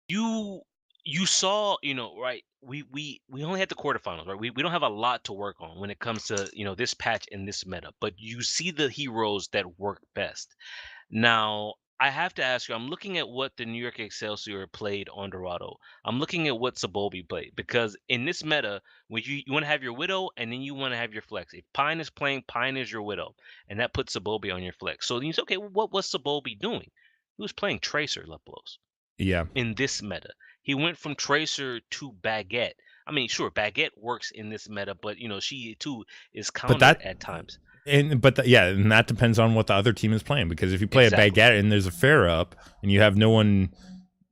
You you saw, right? We only had the quarterfinals, right? We don't have a lot to work on when it comes to, this patch and this meta, but you see the heroes that work best. Now, I have to ask you, I'm looking at what the New York Excelsior played on Dorado. I'm looking at what Sabobi played because in this meta, when you want to have your Widow and then you want to have your flex. If Pine is playing, Pine is your Widow, and that puts Sabobi on your flex. So then you say, okay, well, what was Sabobi doing? He was playing Tracer, Leplos, Yeah, in this meta. He went from Tracer to Baguette. I mean, sure, Baguette works in this meta, but she too is but countered that at times. yeah, and that depends on what the other team is playing. Because if you play a Exactly. Baguette and there's a Fair up, and you have no one,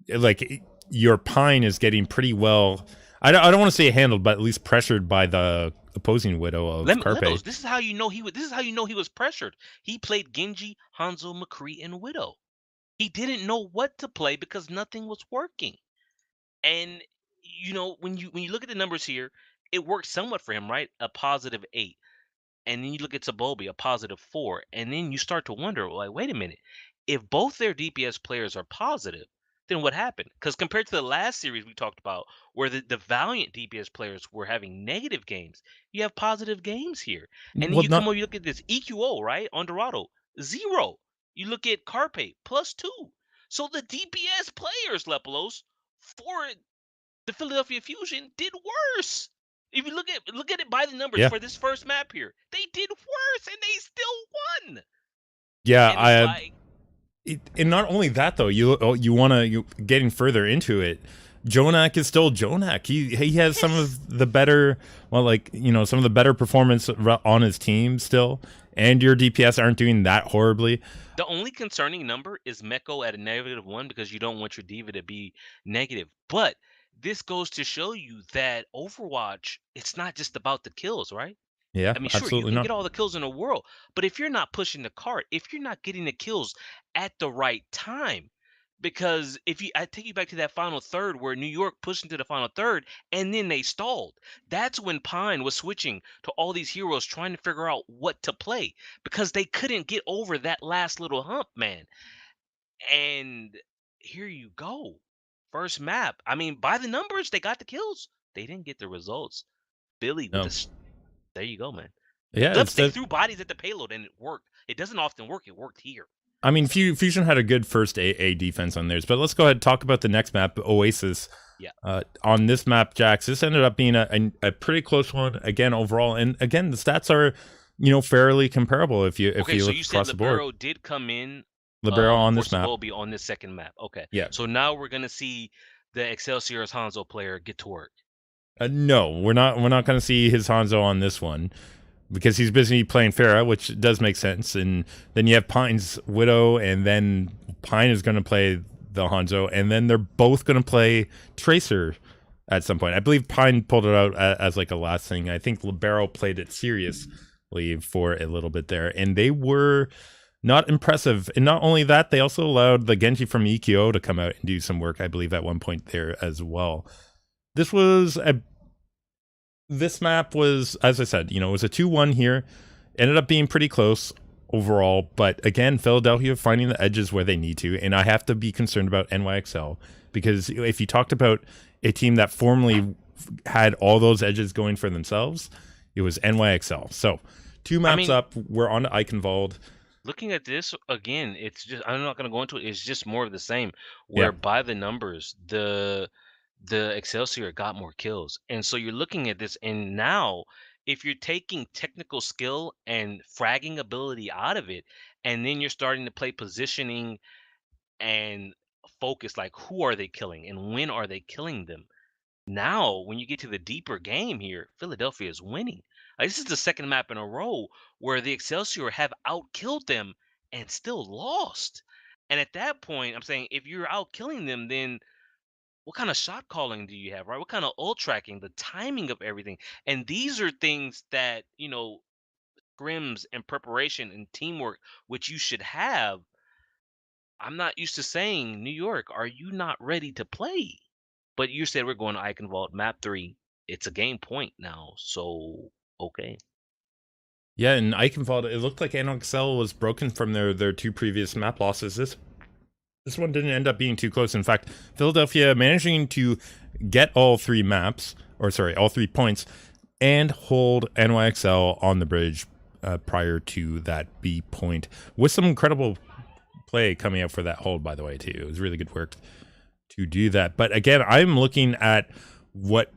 like your Pine is getting pretty well. I don't want to say handled, but at least pressured by the opposing Widow of Carpe. Lepos, this is how you know he was pressured. He played Genji, Hanzo, McCree, and Widow. He didn't know what to play because nothing was working. And when you look at the numbers here, it worked somewhat for him, right? A +8. And then you look at Sabobi, a +4, and then you start to wonder, like, wait a minute, if both their DPS players are positive, then what happened? Because compared to the last series we talked about, where the Valiant DPS players were having negative games, you have positive games here. And then Well, you come not over, you look at this EQO, right, on Dorado, 0. You look at Carpe, +2. So the DPS players, Lepelos, for the Philadelphia Fusion did worse. If you look at it by the numbers yeah, for this first map here, they did worse and they still won. yeah. And it's like, And not only that though, you want to getting further into it. Jonak is still Jonak. He has some yes. of the better, well, like some of the better performance on his team still, and your DPS aren't doing that horribly. The only concerning number is Meko at a -1 because you don't want your diva to be negative. But this goes to show you that Overwatch, it's not just about the kills, right? Yeah, I mean, sure, you absolutely can not. get all the kills in the world, but if you're not pushing the cart, if you're not getting the kills at the right time, because I take you back to that final third where New York pushed into the final third and then they stalled. That's when Pine was switching to all these heroes trying to figure out what to play because they couldn't get over that last little hump, man. And here you go. First map. I mean, by the numbers, they got the kills. They didn't get the results. Billy with No, the there you go, man. yeah, Flips, they threw bodies at the payload and it worked. It doesn't often work. It worked here. I mean, So Fusion had a good first A defense on theirs, but let's go ahead and talk about the next map, Oasis. yeah. On this map, Jax, this ended up being a pretty close one again overall, and again the stats are fairly comparable if you Okay, so look you said across the board. Libero did come in Libero on for this map, Sabobi on this second map. Okay. yeah. So now we're gonna see the Excelsior's Hanzo player get to work. No, we're not. We're not going to see his Hanzo on this one because he's busy playing Farah, which does make sense. And then you have Pine's Widow, and then Pine is going to play the Hanzo, and then they're both going to play Tracer at some point. I believe Pine pulled it out as like a last thing. I think Libero played it seriously for a little bit there, and they were not impressive. And not only that, they also allowed the Genji from EQO to come out and do some work, I believe, at one point there as well. This was a this map was, as I said, it was a 2-1 here. Ended up being pretty close overall, but again, Philadelphia finding the edges where they need to, and I have to be concerned about NYXL because if you talked about a team that formerly had all those edges going for themselves, it was NYXL. So 2 I maps mean, up, we're on to Eichenwald. looking at this again, it's just, I'm not gonna go into it. It's just more of the same. Yeah, Where by the numbers, the Excelsior got more kills. And so you're looking at this, and now if you're taking technical skill and fragging ability out of it, and then you're starting to play positioning and focus, like who are they killing and when are they killing them? Now, when you get to the deeper game here, Philadelphia is winning. Like, this is the second map in a row where the Excelsior have outkilled them and still lost. And at that point, I'm saying if you're out killing them, then what kind of shot calling do you have, right? What kind of ult tracking, the timing of everything. And these are things that, scrims and preparation and teamwork, which you should have. I'm not used to saying, New York, are you not ready to play? But you said we're going to Eichenwald map 3. It's a game point now. So, okay. Yeah, and Eichenwald, it looked like NXL was broken from their two previous map losses. This one didn't end up being too close. In fact, Philadelphia managing to get all three maps, or sorry, all 3 points, and hold NYXL on the bridge prior to that B point, with some incredible play coming out for that hold, by the way, too. It was really good work to do that. But again, I'm looking at what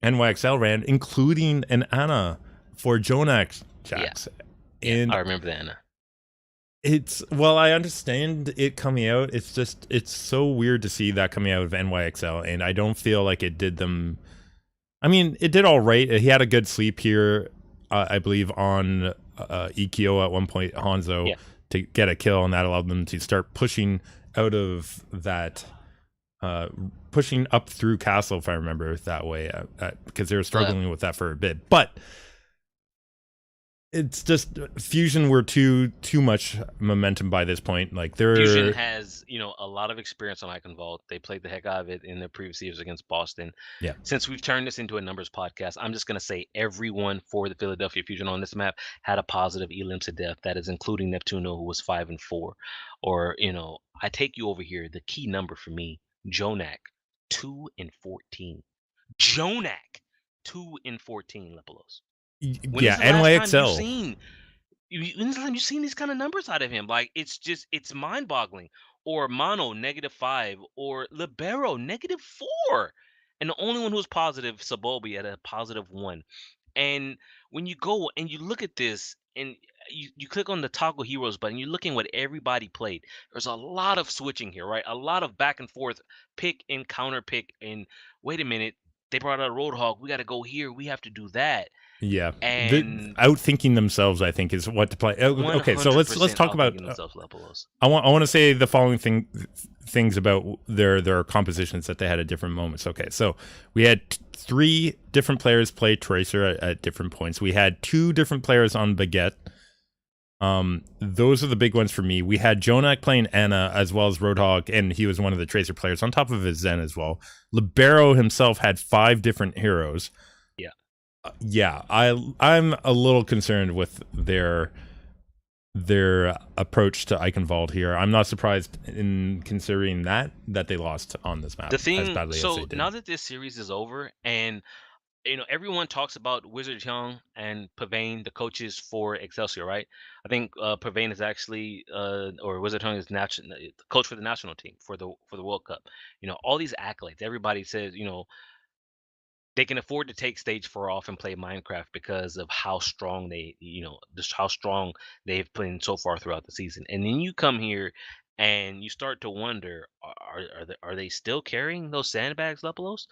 NYXL ran, including an Ana for Jonax Jax. Yeah, And I remember that, Anna. it's, well, I understand it coming out. It's just, it's so weird to see that coming out of NYXL, and I don't feel like it did them. I mean, it did all right. He had a good sleep here, I believe, on EKO at one point, Hanzo, Yeah. to get a kill, and that allowed them to start pushing out of that, pushing up through Castle, if I remember that way, because they were struggling with that for a bit. But it's just Fusion were too much momentum by this point. Like, they're Fusion has, a lot of experience on Eichenwald. They played the heck out of it in their previous years against Boston. Yeah. Since we've turned this into a numbers podcast, I'm just going to say everyone for the Philadelphia Fusion on this map had a positive elims to death. That is including Neptuno, who was 5-4. Or, I take you over here. The key number for me, Jonak, 2-14. Jonak, 2-14, Lepalose. When yeah, is the last time you've NYXL. seen when's the time you've seen these kind of numbers out of him? Like, it's mind-boggling. Or Mono -5, or Libero -4, and the only one who was positive, Sabobi, at a +1. And when you go and you look at this, and you click on the toggle heroes button, you're looking what everybody played. There's a lot of switching here, right? A lot of back and forth, pick and counter pick. And wait a minute, they brought out a Roadhog. We got to go here. We have to do that. Yeah, And outthinking themselves, I think, is what to play. Okay, so let's 100% talk about. outthinking themselves, Lepalose. I want to say the following things about their compositions that they had at different moments. Okay, so we had 3 different players play Tracer at different points. We had 2 different players on Baguette. Those are the big ones for me. We had Jonak playing Ana as well as Roadhog, and he was one of the Tracer players on top of his Zen as well. Libero himself had 5 different heroes. Yeah, I'm a little concerned with their approach to Eichenwald here. I'm not surprised in considering that they lost on this map The as thing, badly as they so did. now that this series is over, and everyone talks about Wizard Young and Pavane, the coaches for Excelsior, right? I think Pavane is actually, or Wizard Young is the coach for the national team for the World Cup. All these accolades. Everybody says, they can afford to take stage 4 off and play Minecraft because of how strong just how strong they've played so far throughout the season. And then you come here and you start to wonder, are they still carrying those sandbags, Lepelos?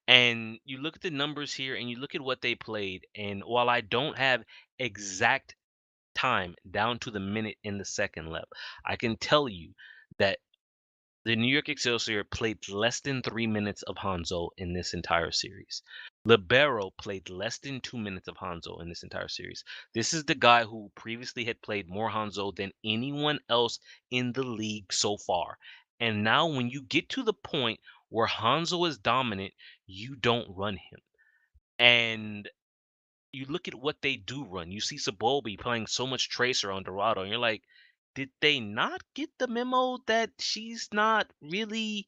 And you look at the numbers here and you look at what they played. And while I don't have exact time down to the minute in the second lap, I can tell you that the New York Excelsior played less than 3 minutes of Hanzo in this entire series. Libero played less than 2 minutes of Hanzo in this entire series. This is the guy who previously had played more Hanzo than anyone else in the league so far. And now, when you get to the point where Hanzo is dominant, you don't run him. And you look at what they do run. You see Sabobi playing so much Tracer on Dorado, and you're like, did they not get the memo that she's not really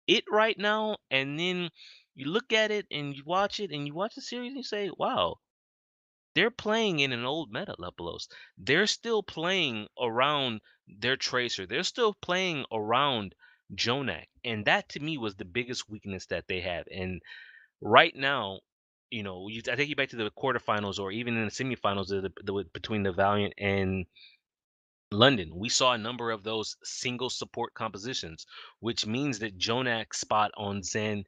it right now? And then you look at it and you watch it and you watch the series and you say, wow, they're playing in an old meta, Lepelos. They're still playing around their Tracer. They're still playing around Jonak. And that to me was the biggest weakness that they have. And right now, I take you back to the quarterfinals or even in the semifinals of between the Valiant and London. We saw a number of those single support compositions, which means that Jonak's spot on Zen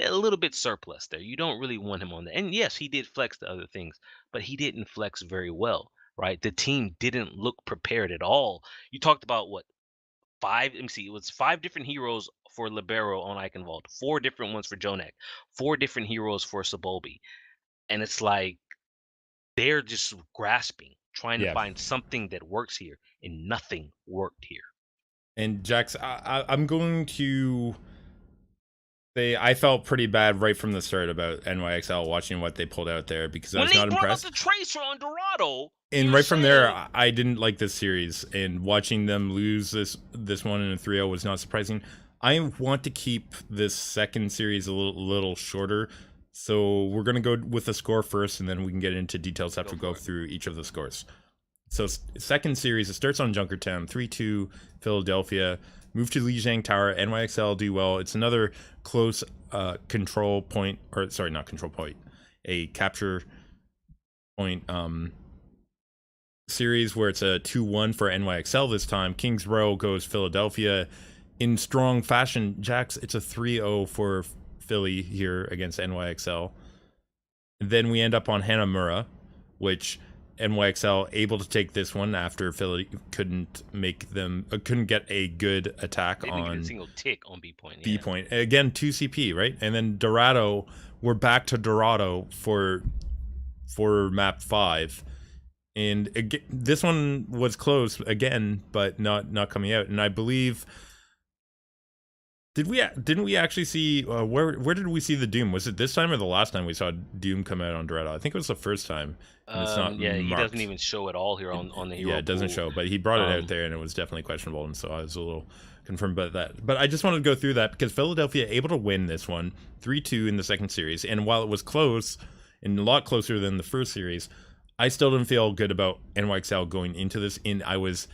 a little bit surplus there. You don't really want him on there. And yes, he did flex the other things, but he didn't flex very well, right? The team didn't look prepared at all. You talked about what five? Let me see. It was five different heroes for Libero on Eichenwald, four different ones for Jonak, four different heroes for Sabolbi, and it's like they're just grasping, trying to Yeah. find something that works here, and nothing worked here. And Jax, I'm going to say I felt pretty bad right from the start about NYXL watching what they pulled out there because I When was they not brought out impressed. the Tracer on Dorado, And you're right from there, saying I didn't like this series, and watching them lose this one in a 3-0 was not surprising. I want to keep this second series a little shorter, so we're gonna go with the score first, and then we can get into details after we go through each of the scores. So second series, it starts on Junkertown, 3-2 Philadelphia. Move to Lijiang Tower. NYXL do well. It's another close control point, or sorry, not control point, a capture point series where it's a 2-1 for NYXL this time. Kings Row goes Philadelphia in strong fashion. Jax, it's a 3-0 for Philly here against NYXL. And then we end up on Hanamura, which NYXL able to take this one after Philly couldn't get a good attack they didn't get a on single tick on B point. B Yeah. point. Again, 2 CP, right? And then Dorado, we're back to Dorado for map 5. And again, this one was close again, but not coming out. And I believe didn't we actually see where did we see the Doom? Was it this time or the last time we saw Doom come out on Dorado? I think it was the first time, and it's not Yeah, he marked. doesn't even show at all here on the hero. Yeah, it doesn't pool. show, but he brought it out there, and it was definitely questionable, and so I was a little confirmed about that. But I just wanted to go through that because Philadelphia able to win this one 3-2 in the second series, and while it was close and a lot closer than the first series, I still didn't feel good about NYXL going into this, and I was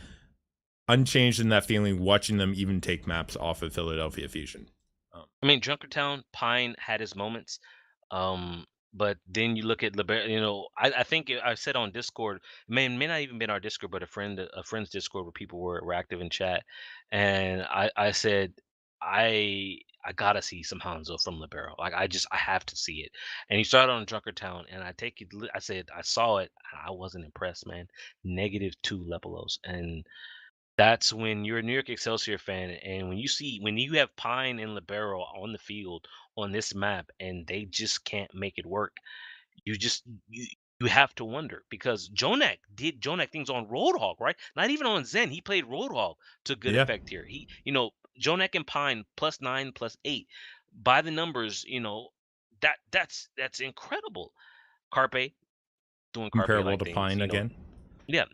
unchanged in that feeling watching them even take maps off of Philadelphia Fusion. I mean, Junkertown Pine had his moments, but then you look at Liber. I think I said on Discord, may not even been our Discord, but a friend's Discord where people were active in chat, and I said I gotta see some Hanzo from Libero. Like I have to see it. And he started on Junkertown, and I said I saw it. I wasn't impressed, man. -2 Lepalose, and that's when you're a New York Excelsior fan, and when you have Pine and Libero on the field on this map, and they just can't make it work. You just you have to wonder because Jonak did Jonak things on Roadhog, right? Not even on Zen. He played Roadhog to good Yeah, effect here. Jonak and Pine +9, +8. By the numbers, that's incredible. Carpe doing Carpe comparable like to things, Pine again. yeah.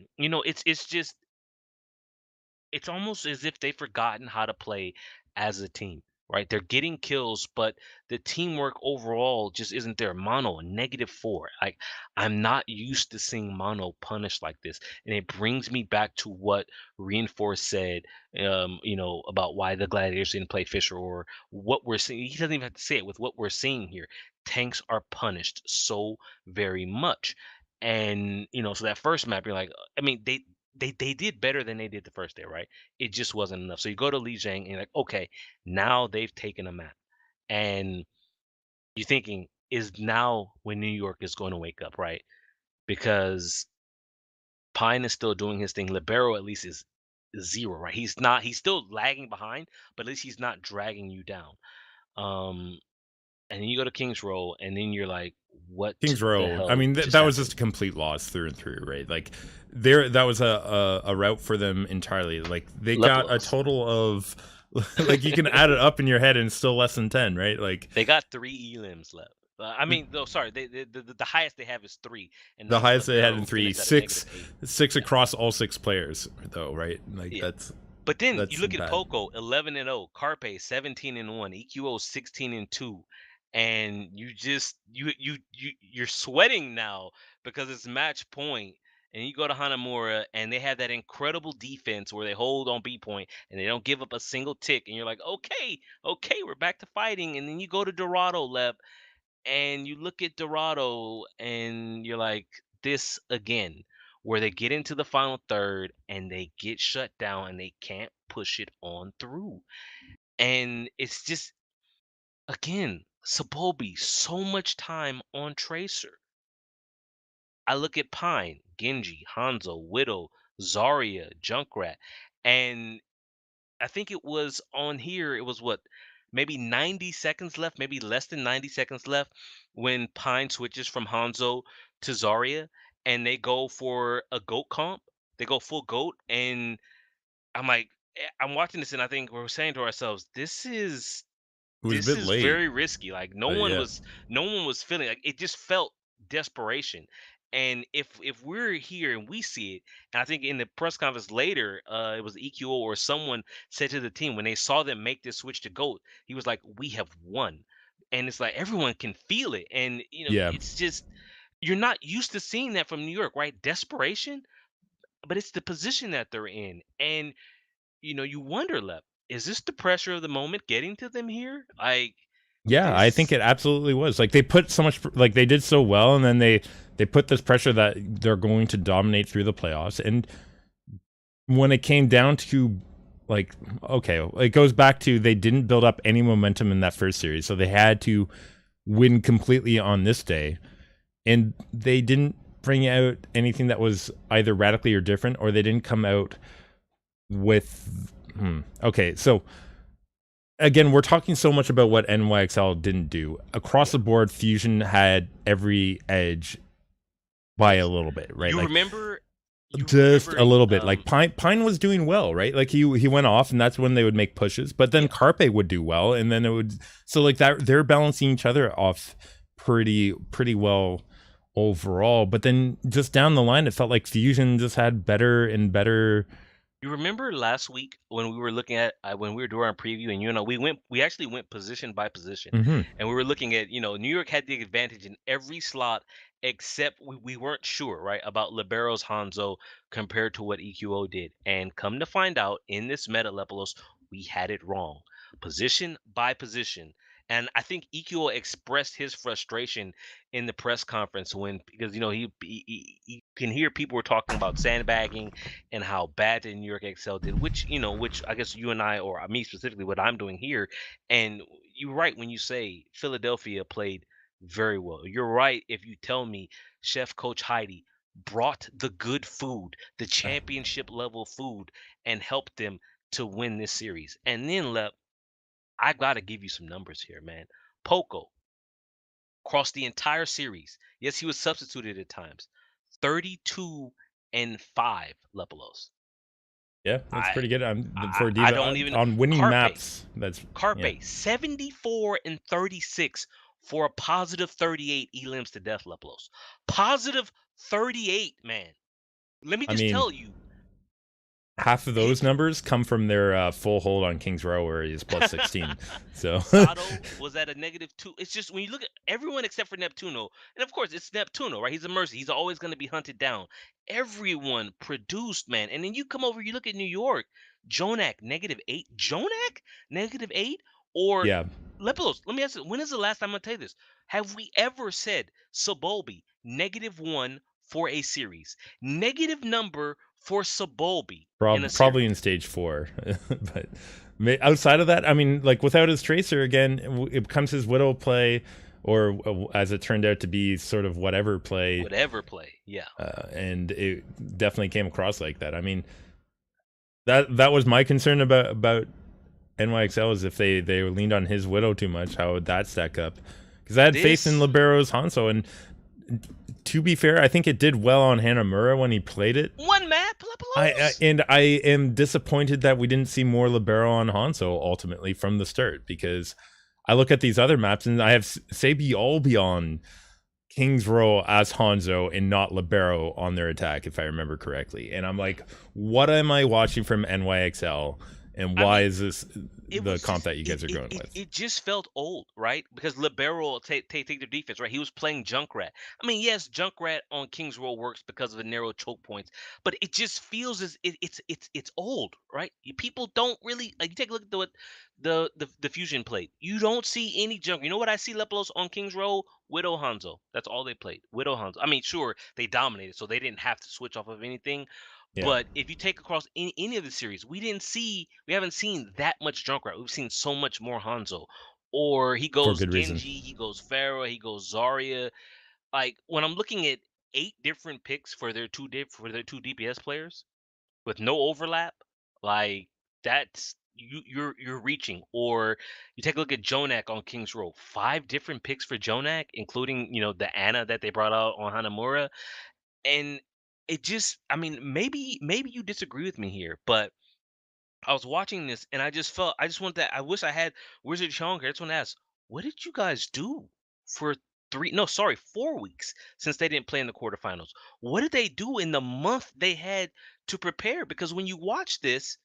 It's almost as if they've forgotten how to play as a team, right? They're getting kills, but the teamwork overall just isn't there. Mono, -4. Like, I'm not used to seeing Mono punished like this. And it brings me back to what Reinforce said, about why the Gladiators didn't play Fisher or what we're seeing. He doesn't even have to say it with what we're seeing here. Tanks are punished so very much. And, so that first map, you're like, I mean, they did better than they did the first day, right? It just wasn't enough. So you go to Lijiang and you're like, okay, now they've taken a map. And you're thinking, is now when New York is going to wake up, right? Because Pine is still doing his thing. Libero at least is 0, right? He's still lagging behind, but at least he's not dragging you down. Um, and then you go to King's Row, and then you're like, what Kings the Row. I hell mean, just that was just happened? a complete loss through and through, right? Like, that was a route for them entirely. Like, they got a Leplos. total of, like, you can add it up in your head and it's still less than 10, right? Like, They got 3 elims left. I mean, though, sorry, the highest they have is 3, and the that was highest they had in Libero, who 3, finished at a -8. six Yeah, across all 6 players, though, right? Like, yeah. But then you that's look at bad. Poco, 11-0, Carpe 17-1, EQO 16-2, and you're sweating now because it's match point, and you go to Hanamura, and they have that incredible defense where they hold on B point and they don't give up a single tick, and you're like, okay, okay, we're back to fighting. And then you go to Dorado, Lep, and you look at Dorado, and you're like, this again, where they get into the final third and they get shut down and they can't push it on through. And it's just, again, Sabobi, so much time on Tracer. I look at Pine, Genji, Hanzo, Widow, Zarya, Junkrat, and I think it was on here, it was what, maybe 90 seconds left, maybe less than 90 seconds left when Pine switches from Hanzo to Zarya and they go for a goat comp. They go full goat, and I'm like, I'm watching this and I think we're saying to ourselves, It was a this bit is late, very risky. Like but yeah. no one was feeling, like, it just felt desperation. And if we're here and we see it, and I think in the press conference later, it was EQO or someone said to the team when they saw them make this switch to GOAT, he was like, "We have won," and it's like everyone can feel it, and Yeah. it's just you're not used to seeing that from New York, right? Desperation, but it's the position that they're in, and you wonder, Lep, is this the pressure of the moment getting to them here? Like Yeah, I think this, it absolutely was. Like they put so much, like they did so well, and then they put this pressure that they're going to dominate through the playoffs. And when it came down to, like, okay, it goes back to they didn't build up any momentum in that first series, so they had to win completely on this day, and they didn't bring out anything that was either radically or different, or they didn't come out with. Okay, so again, we're talking so much about what NYXL didn't do. Across the yeah. board, Fusion had every edge by a little bit, right? You Like remember, you just remember, a little bit. Like Pine was doing well, right? Like he went off, and that's when they would make pushes. But then yeah. Carpe would do well, and then it would. So like that, they're balancing each other off pretty well overall. But then just down the line, it felt like Fusion just had better and better. You remember last week when we were looking at when we were doing our preview, and we actually went position by position, Mm-hmm. and we were looking at, New York had the advantage in every slot except we weren't sure, right, about Libero's Hanzo compared to what EQO did. And come to find out, in this meta, Lepelos, we had it wrong, position by position. And I think EQO expressed his frustration in the press conference when, because he can hear people were talking about sandbagging and how bad the New York Excel did, which I guess you and I, or me specifically, what I'm doing here. And you're right when you say Philadelphia played very well. You're right if you tell me Chef Coach Heidi brought the good food, the championship level food, and helped them to win this series. And then, I gotta give you some numbers here, man. Poco across the entire series. Yes, he was substituted at times. 32-5, Lepelos. Yeah, that's I pretty good. For I Diva don't even on winning Carpe. maps. That's yeah. Carpe 74-36 for a positive 38 elims to death, Leplos. Positive 38, man. Let me I just mean, tell you, half of those his numbers come from their full hold on Kings Row, where he is plus 16. So Sato was at a -2. It's just when you look at everyone except for Neptuno, and of course it's Neptuno, right? He's a mercy. He's always going to be hunted down. Everyone produced, man. And then you come over, you look at New York, Jonak -8. Jonak -8, or yeah, Lepelos. Let me ask you, when is the last time I tell you this? Have we ever said Sabolbi -1 for a series? Negative number for Sabolbi in a probably series. in stage 4. But outside of that, I mean, like without his Tracer again, it becomes his Widow play, or as it turned out to be, sort of whatever play. Whatever play, yeah. And it definitely came across like that. I mean, that was my concern about NYXL, is if they leaned on his Widow too much, how would that stack up? Because I had faith in This Libero's Hanzo, and to be fair, I think it did well on Hanamura when he played it. one map, Lepelos. I am disappointed that we didn't see more Libero on Hanzo ultimately from the start, because I look at these other maps and I have Sabi Albi on Kings Row as Hanzo and not Libero on their attack, if I remember correctly. And I'm like, what am I watching from NYXL? And I why mean, is this it the was comp just that you guys are going with? it just felt old, right? Because Libero take their defense, right? He was playing Junkrat. I mean, yes, Junkrat on King's Row works because of the narrow choke points, but it just feels as it's old, right? People don't really like. You take a look at the fusion plate. You don't see any junk. You know what I see Lepalose on King's Row? Widow Hanzo. That's all they played. Widow Hanzo. I mean, sure, they dominated, so they didn't have to switch off of anything. Yeah, But if you take across any of the series, we haven't seen that much Junkrat. We've seen so much more Hanzo. Or he for goes good reason. Genji, he goes Pharah, he goes Zarya. Like when I'm looking at 8 different picks for their two DPS players with no overlap, like that's you're reaching. Or you take a look at Jonak on King's Row. 5 different picks for Jonak, including the Anna that they brought out on Hanamura. And it just, I mean, maybe you disagree with me here, but I was watching this and I just want that. I wish I had Wizard Chong here. I just want to ask, what did you guys do for 4 weeks since they didn't play in the quarterfinals? What did they do in the month they had to prepare? Because when you watch this,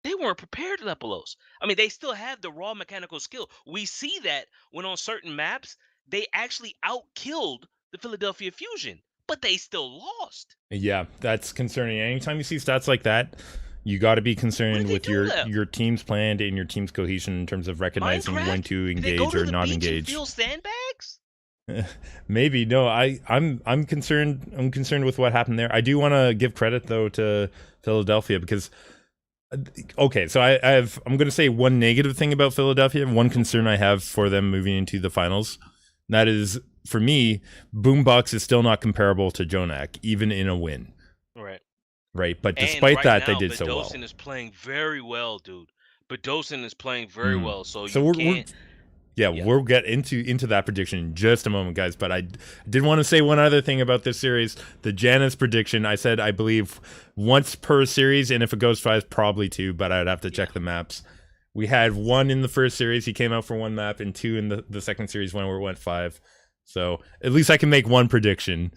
they weren't prepared, Lepelos. I mean, they still have the raw mechanical skill. We see that when on certain maps, they actually outkilled the Philadelphia Fusion, but they still lost. Yeah, that's concerning. Anytime you see stats like that, you got to be What concerned did they with do, Lep? your team's plan and your team's cohesion in terms of recognizing when Minecraft? to Did they go engage to or the not beach and engage. fill sandbags? Maybe no, I'm concerned. I'm concerned with what happened there. I do want to give credit though to Philadelphia because okay, so I'm going to say one negative thing about Philadelphia, one concern I have for them moving into the finals. That is, for me, Boombox is still not comparable to Jonak, even in a win, Right. right? But And despite right that, they now, did so well. Bedosin is playing very well, dude. Bedosin is playing very Mm. well, so So you we're can't. yeah, Yeah. we'll get into that prediction in just a moment, guys. But I did want to say one other thing about this series. The Janus prediction, I said I believe once per series, and if it goes five, probably two. But I'd have to Yeah. check the maps. We had one in the first series. He came out for one map, and two in the second series when we went five. So at least I can make one prediction.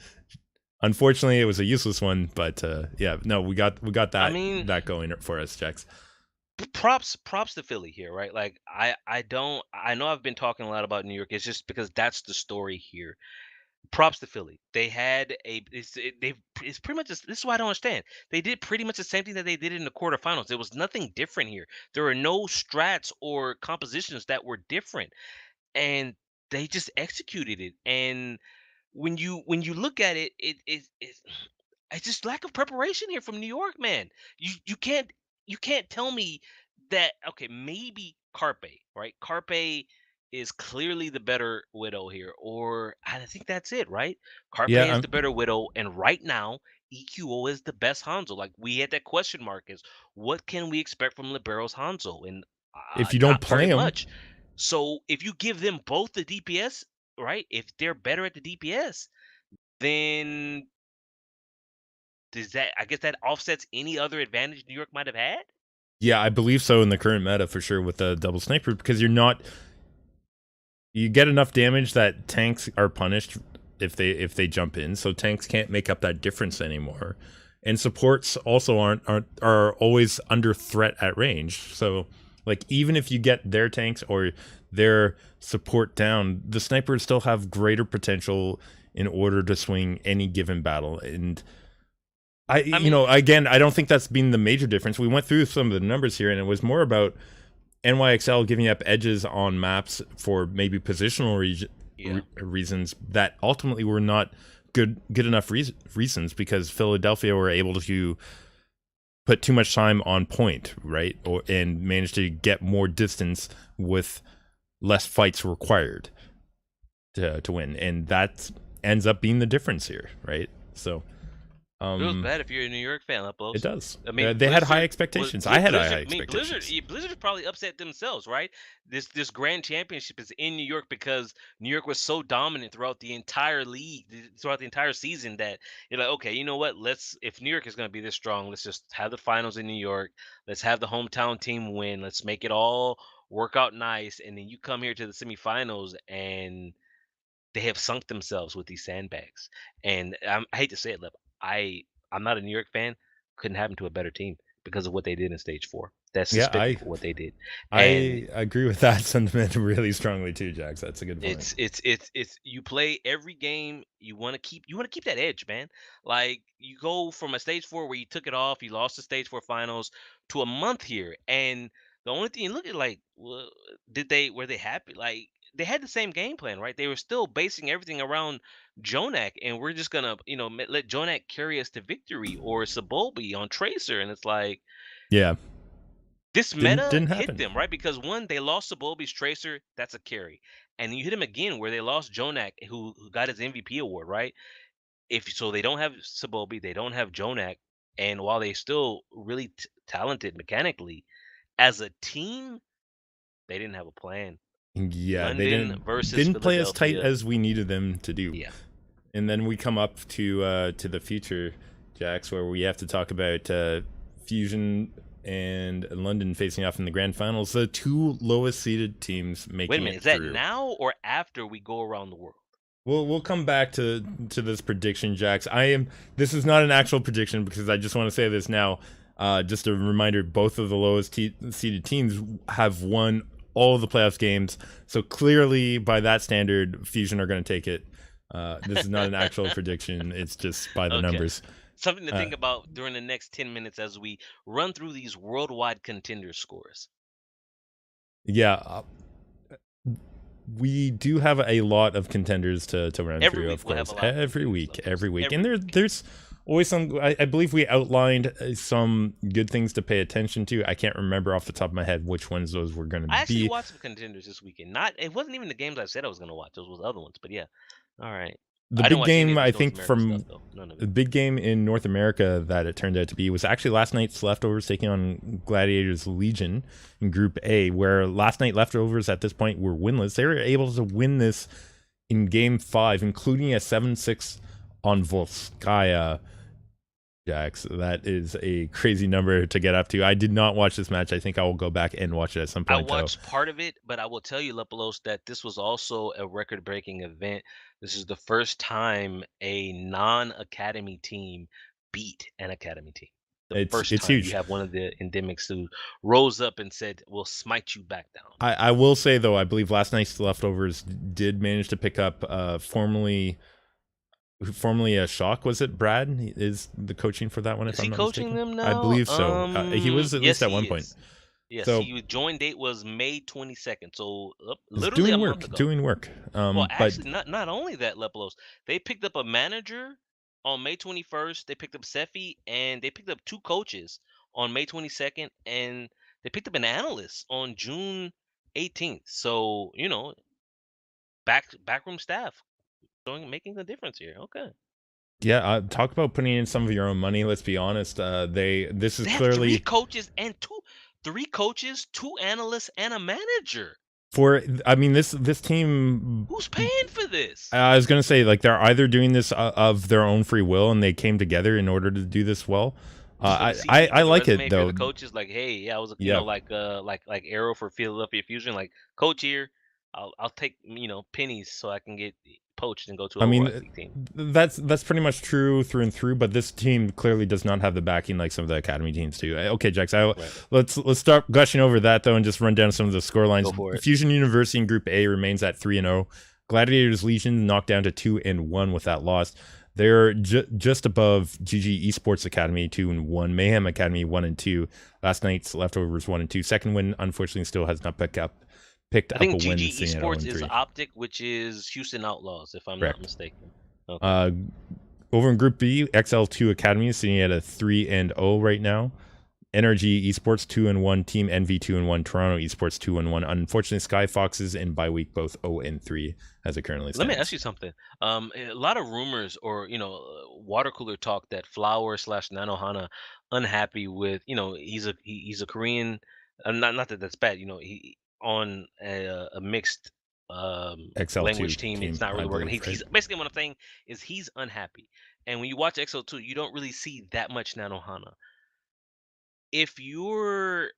Unfortunately, it was a useless one, but yeah, no, we got I that mean, going for us, Jax. props to Philly here, right? Like I know I've been talking a lot about New York. It's just because that's the story here. Props to Philly. They had a it's pretty much this is why I don't understand. They did pretty much the same thing that they did in the quarterfinals. There was nothing different here. There were no strats or compositions that were different, and they just executed it. And when you look at it, it's just lack of preparation here from New York, man. You can't tell me that okay, maybe Carpe, right? Carpe is clearly the better widow here, or I think that's it, right? Carpe Yeah, is the better widow, and right now EQO is the best Hanzo. Like we had that question mark is what can we expect from Libero's Hanzo? And if you don't not play very him, much. So if you give them both the DPS, right? If they're better at the DPS, then does that I guess that offsets any other advantage New York might have had? yeah, I believe so in the current meta for sure with the double sniper because you get enough damage that tanks are punished if they jump in, so tanks can't make up that difference anymore. And supports also are always under threat at range. So like even if you get their tanks or their support down, the snipers still have greater potential in order to swing any given battle. And I mean, again, I don't think that's been the major difference. We went through some of the numbers here, and it was more about NYXL giving up edges on maps for maybe positional yeah. reasons that ultimately were not good enough reasons because Philadelphia were able to put too much time on point, right, and managed to get more distance with less fights required to win, and that ends up being the difference here, right? So Feels um bad if you're a New York fan, it Lepos. does. I mean, They had high Blizzard was expectations. I had high Blizzard. I mean, expectations. Blizzard probably upset themselves, right? This grand championship is in New York because New York was so dominant throughout the entire league, throughout the entire season that you're like, okay, you know what? If New York is going to be this strong, let's just have the finals in New York. Let's have the hometown team win. Let's make it all work out nice. And then you come here to the semifinals and they have sunk themselves with these sandbags. And I hate to say it, Lip. I'm not a New York fan. Couldn't happen to a better team because of what they did in stage 4. That's Yeah, despicable what they did. And I agree with that sentiment really strongly too, Jax. That's a good point. it's you play every game, you want to keep that edge, man. Like you go from a stage 4 where you took it off, you lost the stage 4 finals to a month here, and the only thing you look at like, well, were they happy? Like they had the same game plan, right? They were still basing everything around Jonak, and we're just gonna, let Jonak carry us to victory, or Sabolbi on Tracer, and it's like Yeah, this didn't meta didn't hit happen. them, right? Because one, they lost Sabolbi's Tracer, that's a carry. And you hit him again where they lost Jonak, who got his MVP award, right? If so, they don't have Sabolbi, they don't have Jonak, and while they still really talented mechanically, as a team, they didn't have a plan. Yeah, they London didn't versus didn't play as tight Philadelphia. as we needed them to do. Yeah. And then we come up to the future, Jax, where we have to talk about Fusion and London facing off in the grand finals. The two lowest seeded teams Wait a making minute, it is that through. now or after we go around the world? We'll come back to this prediction, Jax. This is not an actual prediction because I just want to say this now. Just a reminder: both of the lowest seeded teams have won all of the playoffs games. So clearly, by that standard, Fusion are going to take it. This is not an actual prediction; it's just by the Okay. numbers. Something to Uh, think about during the next 10 minutes as we run through these worldwide contender scores. yeah, we do have a lot of contenders to run Every through, week of we'll have a course. lot of contenders, Every Lepalose. week, and Every week. there's always some. I believe we outlined some good things to pay attention to. I can't remember off the top of my head which ones those were going to I actually be. watched some contenders this weekend. Not it wasn't even the games I said I was gonna watch. Those was other ones. But yeah. All right. The I didn't big watch any game, of I this North think, America stuff from though. None of the it. big game in North America that it turned out to be was actually last night's leftovers taking on Gladiators Legion in Group A, where last night leftovers at this point were winless. They were able to win this in Game 5, including a 7-6 on Volskaya. Jax, that is a crazy number to get up to. I did not watch this match. I think I will go back and watch it at some I point, though. watched part of it, but I will tell you, Lepalos, that this was also a record-breaking event. This is the first time a non-academy team beat an academy team. The first It's time you huge. have one of the endemics who rose up and said, "We'll smite you back down." I will say though, I believe last night's leftovers did manage to pick up formerly a shock. Was it Brad? Is the coaching for that one, if Is I'm he not coaching mistaken? them I now? believe so. He was at Yes, least at one he point. is. Yes, So join date was May 22nd, so it's literally a doing month work, ago. doing work. Well, But actually, not only that, Leplos, they picked up a manager on May 21st. They picked up Sefi, and they picked up two coaches on May 22nd, and they picked up an analyst on June 18th. So backroom staff making a difference here. Okay, yeah, talk about putting in some of your own money. Let's be honest. This is they have three clearly coaches and three coaches, two analysts, and a manager. for. I mean, this team. Who's paying for this? I was gonna say, like, they're either doing this of their own free will and they came together in order to do this well. So the CV I or the like resume it if you're though. the coaches, like, hey, yeah, I was, Yeah, like Arrow for Philadelphia Fusion, like coach here, I'll take pennies so I can get poached and go to I mean, Overwatch League team. that's pretty much true through and through. But this team clearly does not have the backing like some of the academy teams do. Okay, Jax, Right. let's start gushing over that though, and just run down some of the score lines. Go for it. Fusion University in Group A remains at 3-0. Gladiators Legion knocked down to 2-1 with that loss. They're just above GG Esports Academy 2-1, Mayhem Academy 1-2. Last night's leftovers 1-2. Second win, unfortunately, still has not picked I up a think win, GG sitting at Esports is 0-3. Optic, which is Houston Outlaws, if I'm not Correct. mistaken. Okay. Uh, Over in Group B, XL2 Academy is sitting at a 3-0 right now. NRG Esports 2-1, Team NV 2-1, Toronto Esports 2-1. Unfortunately, Sky Foxes and bye week both 0-3 as it currently Let me ask stands. you something. A lot of rumors or water cooler talk that Flower slash Nanohana unhappy with he's a Korean. Not that that's bad. He on a mixed XL2 language team. It's team, not I really working. believe, He's right? basically what I'm saying is he's unhappy. And when you watch XO2, you don't really see that much Nanohana. If you're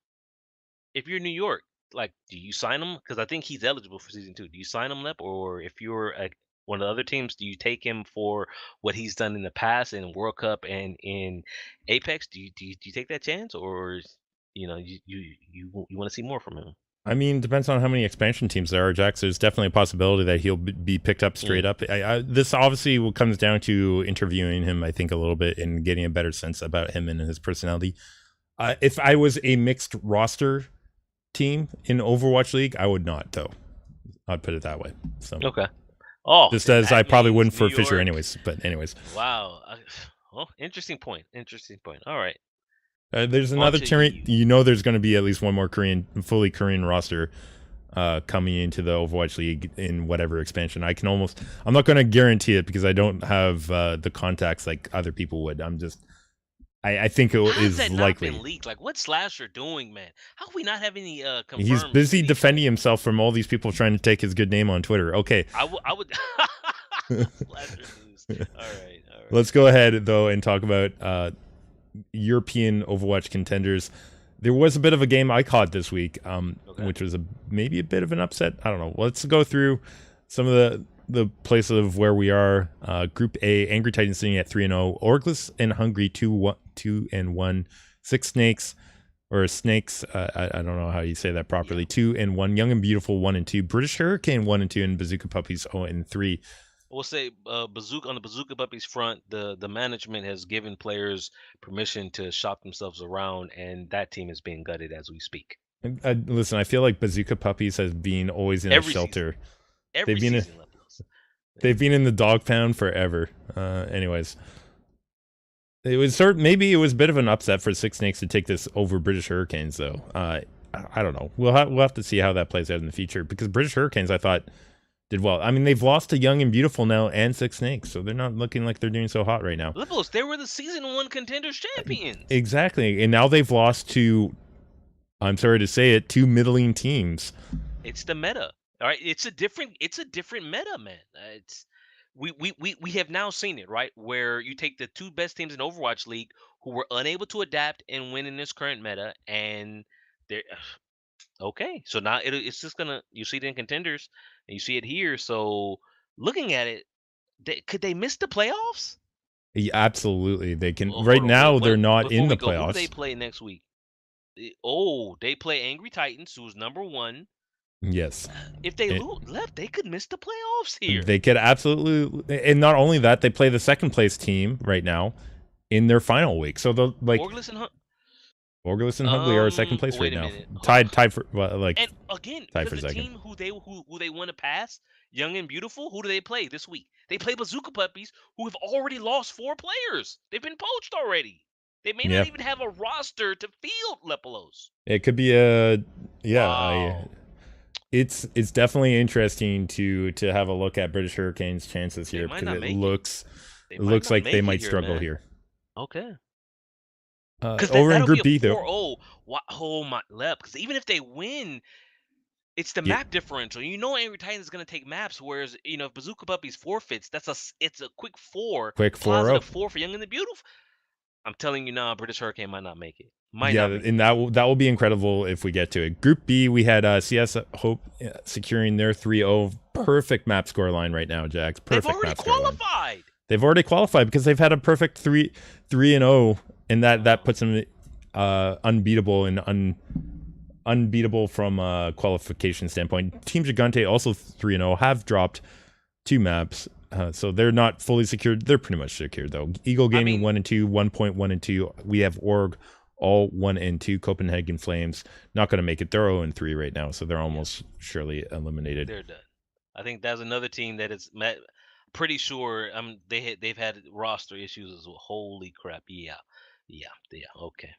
if you're New York, like, do you sign him? Because I think he's eligible for season 2. Do you sign him, Lep? Or if you're one of the other teams, do you take him for what he's done in the past in World Cup and in Apex? Do you take that chance, or you want to see more from him. I mean, depends on how many expansion teams there are, Jax. There's definitely a possibility that he'll be picked up straight Mm. up. This obviously comes down to interviewing him, I think, a little bit and getting a better sense about him and his personality. If I was a mixed roster team in Overwatch League, I would not, though. I'd put it that way. So, Okay. Oh, just then as I that probably means wouldn't New for Fisher, York. anyways. But anyways, Wow. Well, interesting point. Interesting point. All right. there's On another to team. you. You know, there's going to be at least one more fully Korean roster coming into the Overwatch League in whatever expansion. I'm not going to guarantee it because I don't have the contacts like other people would. I think it How has is that not been likely. leaked? Like, what's Slasher doing, man? How we not have any He's confirmed busy cities, man? defending himself from all these people trying to take his good name on Twitter. Okay, I would Slasher news. All right, all right. let's go ahead though and talk about European Overwatch contenders. There was a bit of a game I caught this week, Okay. which was maybe a bit of an upset. I don't know. Let's go through some of the places of where we are. Group A, Angry Titans sitting at 3-0, Orgless and Hungry 2-1, Six Snakes or Snakes. I don't know how you say that properly. Yeah. 2-1, Young and Beautiful 1-2, British Hurricane 1-2, and Bazooka Puppies 0-3. We'll say Bazooka on the Bazooka Puppies front. The management has given players permission to shop themselves around, and that team is being gutted as we speak. Listen, I feel like Bazooka Puppies has been always in a Every season, shelter. They've every been season, Lepalose. they've been in the dog pound forever. Anyways, maybe it was a bit of an upset for Six Snakes to take this over British Hurricanes, though. I don't know. We'll have to see how that plays out in the future because British Hurricanes, I thought, did well. I mean, they've lost to Young and Beautiful now and Six Snakes, so they're not looking like they're doing so hot right now. Lepalose, they were the season one contenders champions. Exactly, and now they've lost to, I'm sorry to say it, two middling teams. It's the meta. All right, it's a different meta, man. It's we have now seen it, right? Where you take the two best teams in Overwatch League who were unable to adapt and win in this current meta, and they're okay. So now it's just gonna you see it in contenders and you see it here. So looking at it, could they miss the playoffs? Yeah, absolutely, they can. Well, Right hold on, now, they're when not before in we the go, who do they playoffs. play next week? Oh, they play Angry Titans, who's number one. Yes. If they It, lose left, they could miss the playoffs here. They could absolutely, and not only that, they play the second place team right now in their final week. So they'll like Orglis and Orgulous and Hungly are second place right wait a now, minute. tied for And again, tied because for the second. team who they want to pass, Young and Beautiful, who do they play this week? They play Bazooka Puppies, who have already lost 4 players. They've been poached already. They may not Yeah, even have a roster to field Lepalos. it could be a yeah. Wow. It's definitely interesting to have a look at British Hurricanes' chances They here might because not make it. They it might looks not like they make it might here, struggle man. here. Okay. Because Over in that'll be Group a B though, 4-0. Oh my lep. Because even if they win, it's the yeah, map differential. You know, Angry Titan is going to take maps. Whereas, if Bazooka Puppies forfeits, it's a quick 4, quick 4-0. positive 4 for Young and the Beautiful. I'm telling you now, British Hurricane might not make it. Might Yeah, not make and it. that will be incredible if we get to it. Group B, we had CS Hope securing their 3-0. Perfect map score line right now, Jax. They've Perfect already map score line. qualified. They've already qualified because they've had a perfect 3-0, and that puts them unbeatable and unbeatable from a qualification standpoint. Team Gigante also 3-0 have dropped 2 maps. So they're not fully secured. They're pretty much secured though. Eagle I Gaming mean, 1-2, 1.1-2. We have Org all 1-2. Copenhagen Flames not going to make it. They're 0-3 right now, so they're almost surely eliminated. they're done. I think that's another team that is pretty sure. They've had roster issues as well. Holy crap! Yeah. Okay.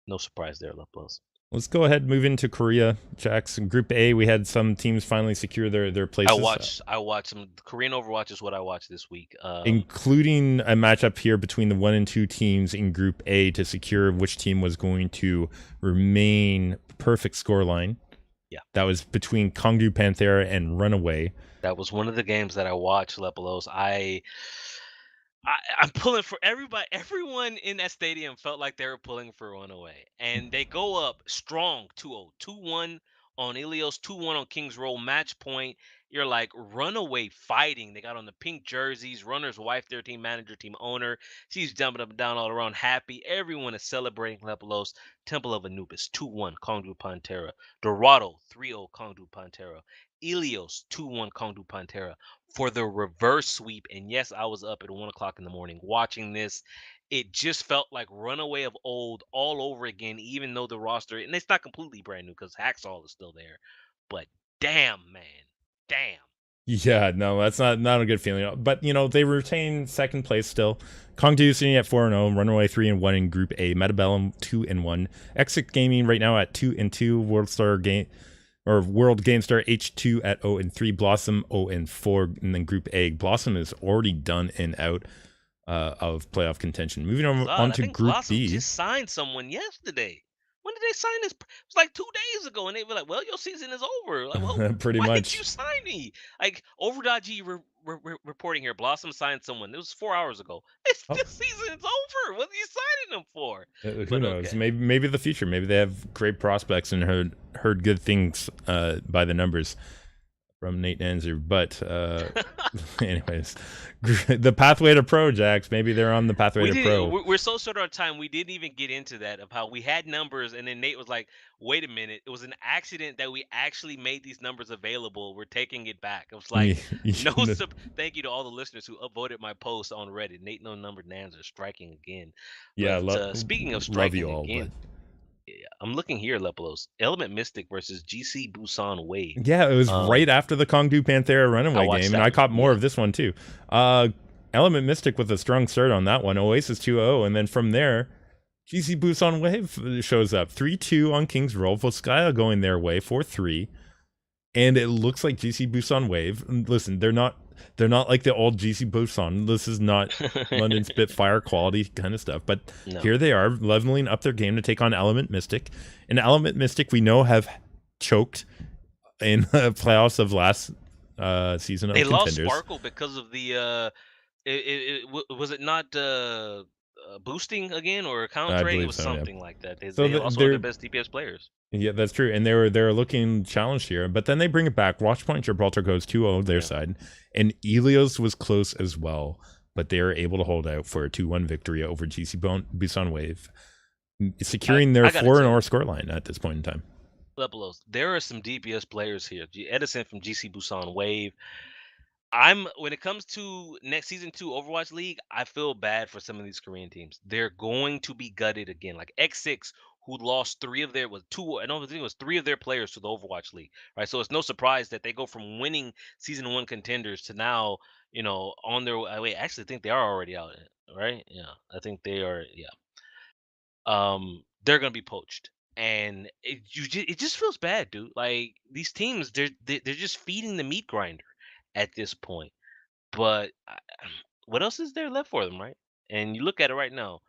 No surprise there, Leplos. Let's go ahead and move into Korea, Jackson. Group A, we had some teams finally secure their places. I watched some Korean Overwatch is what I watched this week. Including a matchup here between the 1 and 2 teams in Group A to secure which team was going to remain perfect scoreline. Yeah. That was between Kongdu Panthera and Runaway. That was one of the games that I watched, Lepalos. I'm pulling for everybody. Everyone in that stadium felt like they were pulling for Runaway, and they go up strong 2-0, 2-1 on Ilios, 2-1 on Kings Row, match point. You're like runaway fighting. They got on the pink jerseys, runner's wife, their team manager, team owner. She's jumping up and down all around, happy. Everyone is celebrating Lepalose. Temple of Anubis, 2-1, Kongdu Pantera. Dorado, 3-0, Kongdu Pantera. Ilios, 2-1, Kongdu Pantera. For the reverse sweep. And yes, I was up at 1 o'clock in the morning watching this. It just felt like Runaway of old all over again, even though the roster, and it's not completely brand new because Hacksaw is still there. But damn, man. Damn. Yeah, no, that's not a good feeling. But they retain second place still. Kongdu sitting at 4-0, Runaway 3-1 in Group A, Metabellum 2-1, Exit Gaming right now at 2-2, World GameStar H2 at 0-3, Blossom 0-4, and then Group A. Blossom is already done and out of playoff contention. Moving on I to think Group Blossom B. just signed someone yesterday. When did they sign this? It was like 2 days ago, and they were like, "Well, your season is over." Like, well, Pretty why did you much. sign me? Like, Overdodgy reporting here. Blossom signed someone. It was 4 hours ago. Oh, This season is over. What are you signing them for? who But knows? okay. Maybe the future. Maybe they have great prospects and heard good things by the numbers from Nate Nanzer. But anyways, the pathway to pro, Jax. Maybe they're on the pathway We to didn't. pro. We're so short on time. We didn't even get into that of how we had numbers, and then Nate was like, "Wait a minute! It was an accident that we actually made these numbers available. We're taking it back." I was like, "No, thank you to all the listeners who upvoted my post on Reddit. Nate No Number Nans are striking again." Yeah, But speaking of love you striking all, but again, yeah, I'm looking here, Lepelos. Element Mystic versus GC Busan Wave. yeah, it was Um, right after the Kongdu Panthera I runaway watched game, and that I one. caught more Yeah. of this one too. Element Mystic with a strong start on that one. Oasis 2-0, and then from there, GC Busan Wave shows up 3-2 on King's Roll. Volskaya going their way 4-3. And it looks like GC Busan Wave. Listen, they're not like the old GC Busan. This is not London Spitfire quality kind of stuff. But No. here they are leveling up their game to take on Element Mystic. And Element Mystic we know have choked in the playoffs of last season of They lost Contenders. Sparkle because of the was it not boosting again or I countering? It believe was so, yeah. something like that. So They lost one of their best DPS players. yeah, that's true. And they're looking challenged here, but then they bring it back. Watchpoint Gibraltar goes 2-0 their side, and Ilios was close as well, but they are able to hold out for a 2-1 victory over GC Busan Wave, securing their 4-0 scoreline at this point in time. Lepelos, there are some DPS players here. Edison from GC Busan Wave. When it comes to next season 2 Overwatch League, I feel bad for some of these Korean teams. They're going to be gutted again. Like X6, who lost 3 of their players to the Overwatch League. Right. So it's no surprise that they go from winning season 1 contenders to now, on their wait, I actually think they are already out, right? Yeah. I think they are, yeah. They're gonna be poached. And it just feels bad, dude. Like these teams, they're just feeding the meat grinder at this point. But what else is there left for them, right? And you look at it right now.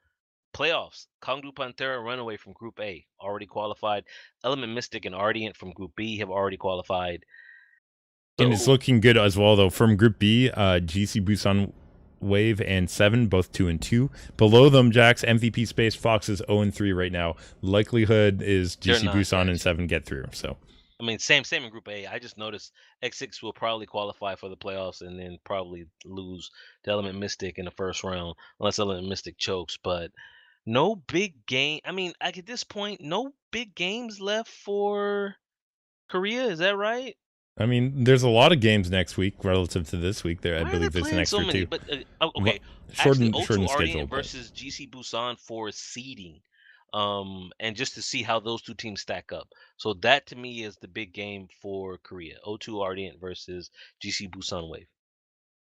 Playoffs. Kongdu Pantera Runaway from Group A already qualified. Element Mystic and Ardient from Group B have already qualified. And it's So looking good as well, though. From Group B, GC Busan Wave and 7, both 2-2. Below them, Jax, MVP Space, Fox is 0-3 right now. Likelihood is GC Busan and 7 get through. So I mean, same in Group A. I just noticed X6 will probably qualify for the playoffs and then probably lose to Element Mystic in the first round, unless Element Mystic chokes. But no big game. I mean, like at this point, no big games left for Korea. Is that right? I mean, there's a lot of games next week relative to this week. There, I Why are they believe there's an playing so extra many? 2. But okay, Shortened actually, O2 schedule, Ardent but versus GC Busan for seeding, and just to see how those two teams stack up. So that to me is the big game for Korea: O2 Ardent versus GC Busan Wave.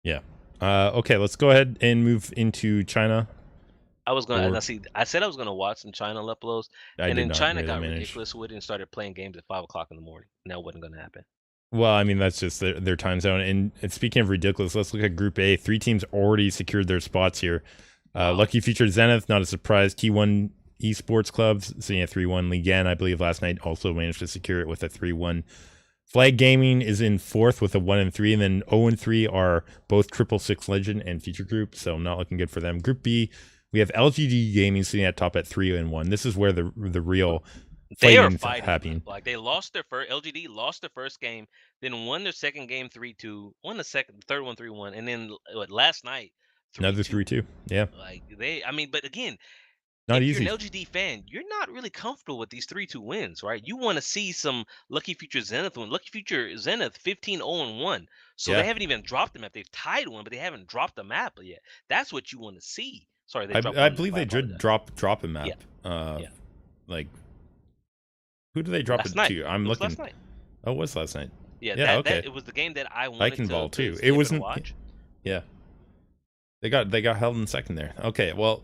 yeah. Okay, let's go ahead and move into China. I was gonna see. I said I was gonna watch some China Leplos, and then China got ridiculous with it and started playing games at 5 o'clock in the morning. And that wasn't gonna happen. Well, I mean, that's just their time zone. And speaking of ridiculous, let's look at Group A. 3 teams already secured their spots here. Wow. Lucky featured Zenith, not a surprise. T1 Esports Clubs sitting at 3-1. Ligan, I believe, last night also managed to secure it with a 3-1. Flag Gaming is in 4th with a 1-3, and then 0-3 are both 666 Legend and Feature Group, so not looking good for them. Group B, we have LGD Gaming sitting at top at 3-1. This is where the real They are fighting fighting. happening. Like they lost their first. LGD lost their first game, then won their second game 3-2, won the third one 3-1, and then last night Another 3-2. 3-2. Yeah, Like I mean, but again, not if you're an easy. LGD fan, you're not really comfortable with these 3-2 wins, right? You want to see some Lucky Future Zenith win. Lucky Future Zenith 15-0-1. So they Yeah, haven't even dropped the map. They've tied one, but they haven't dropped the map yet. That's what you want to see. Sorry, they dropped I one believe map. I they did apologize. drop a Yeah, map. yeah. Like who did they drop Last it night. to? I'm It was looking. last night. Oh, it was last night. Yeah, Yeah, that okay. it was the game that I wanted Viking Ball to too. stay It up and wasn't. watch. Yeah, they got held in second there. Okay, well,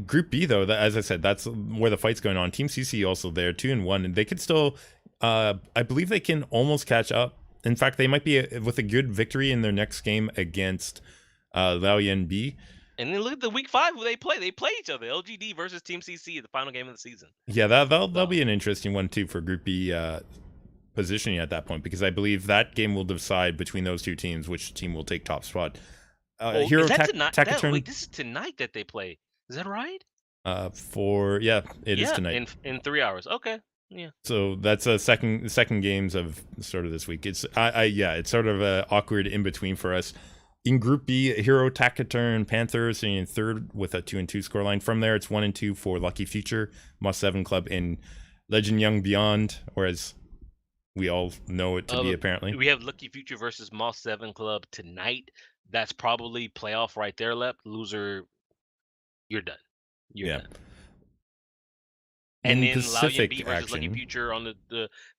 Group B though, as I said, that's where the fight's going on. Team CC also there, 2-1, and they could still. I believe they can almost catch up. In fact, they might be with a good victory in their next game against Valiant B. And then look at the week 5 who they play. They play each other. LGD versus Team CC, the final game of the season. Yeah, that'll be an interesting one too for Group B positioning at that point, because I believe that game will decide between those two teams which team will take top spot. Hero is that tonight? Taciturn. Wait, this is tonight that they play. Is that right? It is tonight. in 3 hours. Okay. Yeah. So that's a second games of sort of this week. It's it's sort of a awkward in between for us. In Group B, Hero Taciturn Panthers in third with a 2-2 scoreline. From there, it's 1-2 for Lucky Future, Moss 7 Club, and Legend Young Beyond, or as we all know it to be apparently. We have Lucky Future versus Moss 7 Club tonight. That's probably playoff right there, Lep. Loser, you're done. You're done. And then Valiant B versus Lucky Future on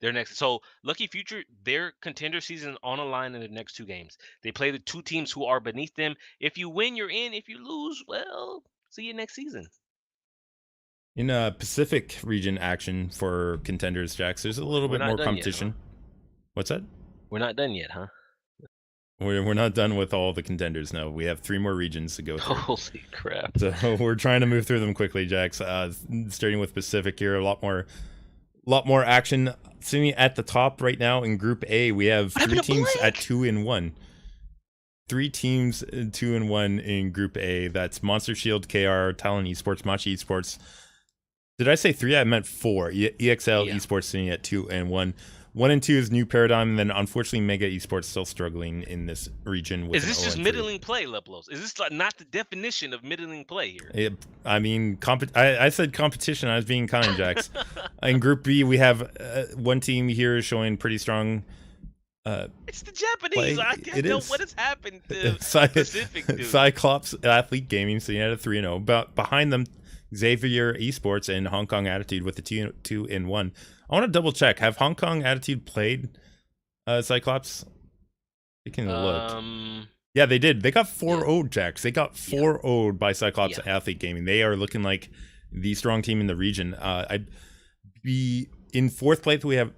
their next. So Lucky Future, their contender season on the line in the next 2 games. They play the 2 teams who are beneath them. If you win, you're in. If you lose, well, see you next season. In Pacific region action for Contenders, Jax, there's a little bit more competition. Yet, huh? What's that? We're not done yet, huh? We're not done with all the Contenders. No, we have 3 more regions to go through. Holy crap! So we're trying to move through them quickly, Jax. Starting with Pacific here, a lot more action. Sitting at the top right now in Group A, we have 3 teams at 2-1. 3 teams 2-1 in Group A. That's Monster Shield, KR, Talon Esports, Machi Esports. Did I say 3? I meant 4. EXL Esports sitting at 2-1. 1 and 2 is New Paradigm, and then unfortunately Mega Esports still struggling in this region. With is this just middling play, Lepalose? Is this not the definition of middling play here? I mean, I said competition. I was being kind, Jax. In Group B, we have 1 team here showing pretty strong. It's the Japanese. I don't know what has happened to Pacific, dude. Cyclops Athlete Gaming sitting at a 3-0. But behind them, Xavier Esports and Hong Kong Attitude with the 2-1. I want to double check. Have Hong Kong Attitude played Cyclops? You can look. Yeah, they did. They got 4-0'd, Jax. They got 4-0'd by Cyclops Athlete Gaming. They are looking like the strong team in the region. In fourth place we have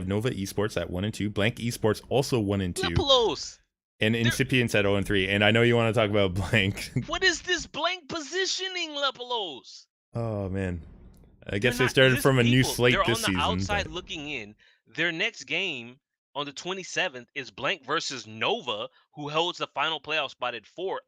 Nova Esports at 1 and 2. Blank Esports also 1 and 2. Lepalose. And Incipients at 0 and 3. And I know you want to talk about Blank. What is this Blank positioning, Lepalose? Oh man. I guess they started from a new slate this season. They're on the outside looking in. Their next game on the 27th is Blank versus Nova, who holds the final playoff spot at 4.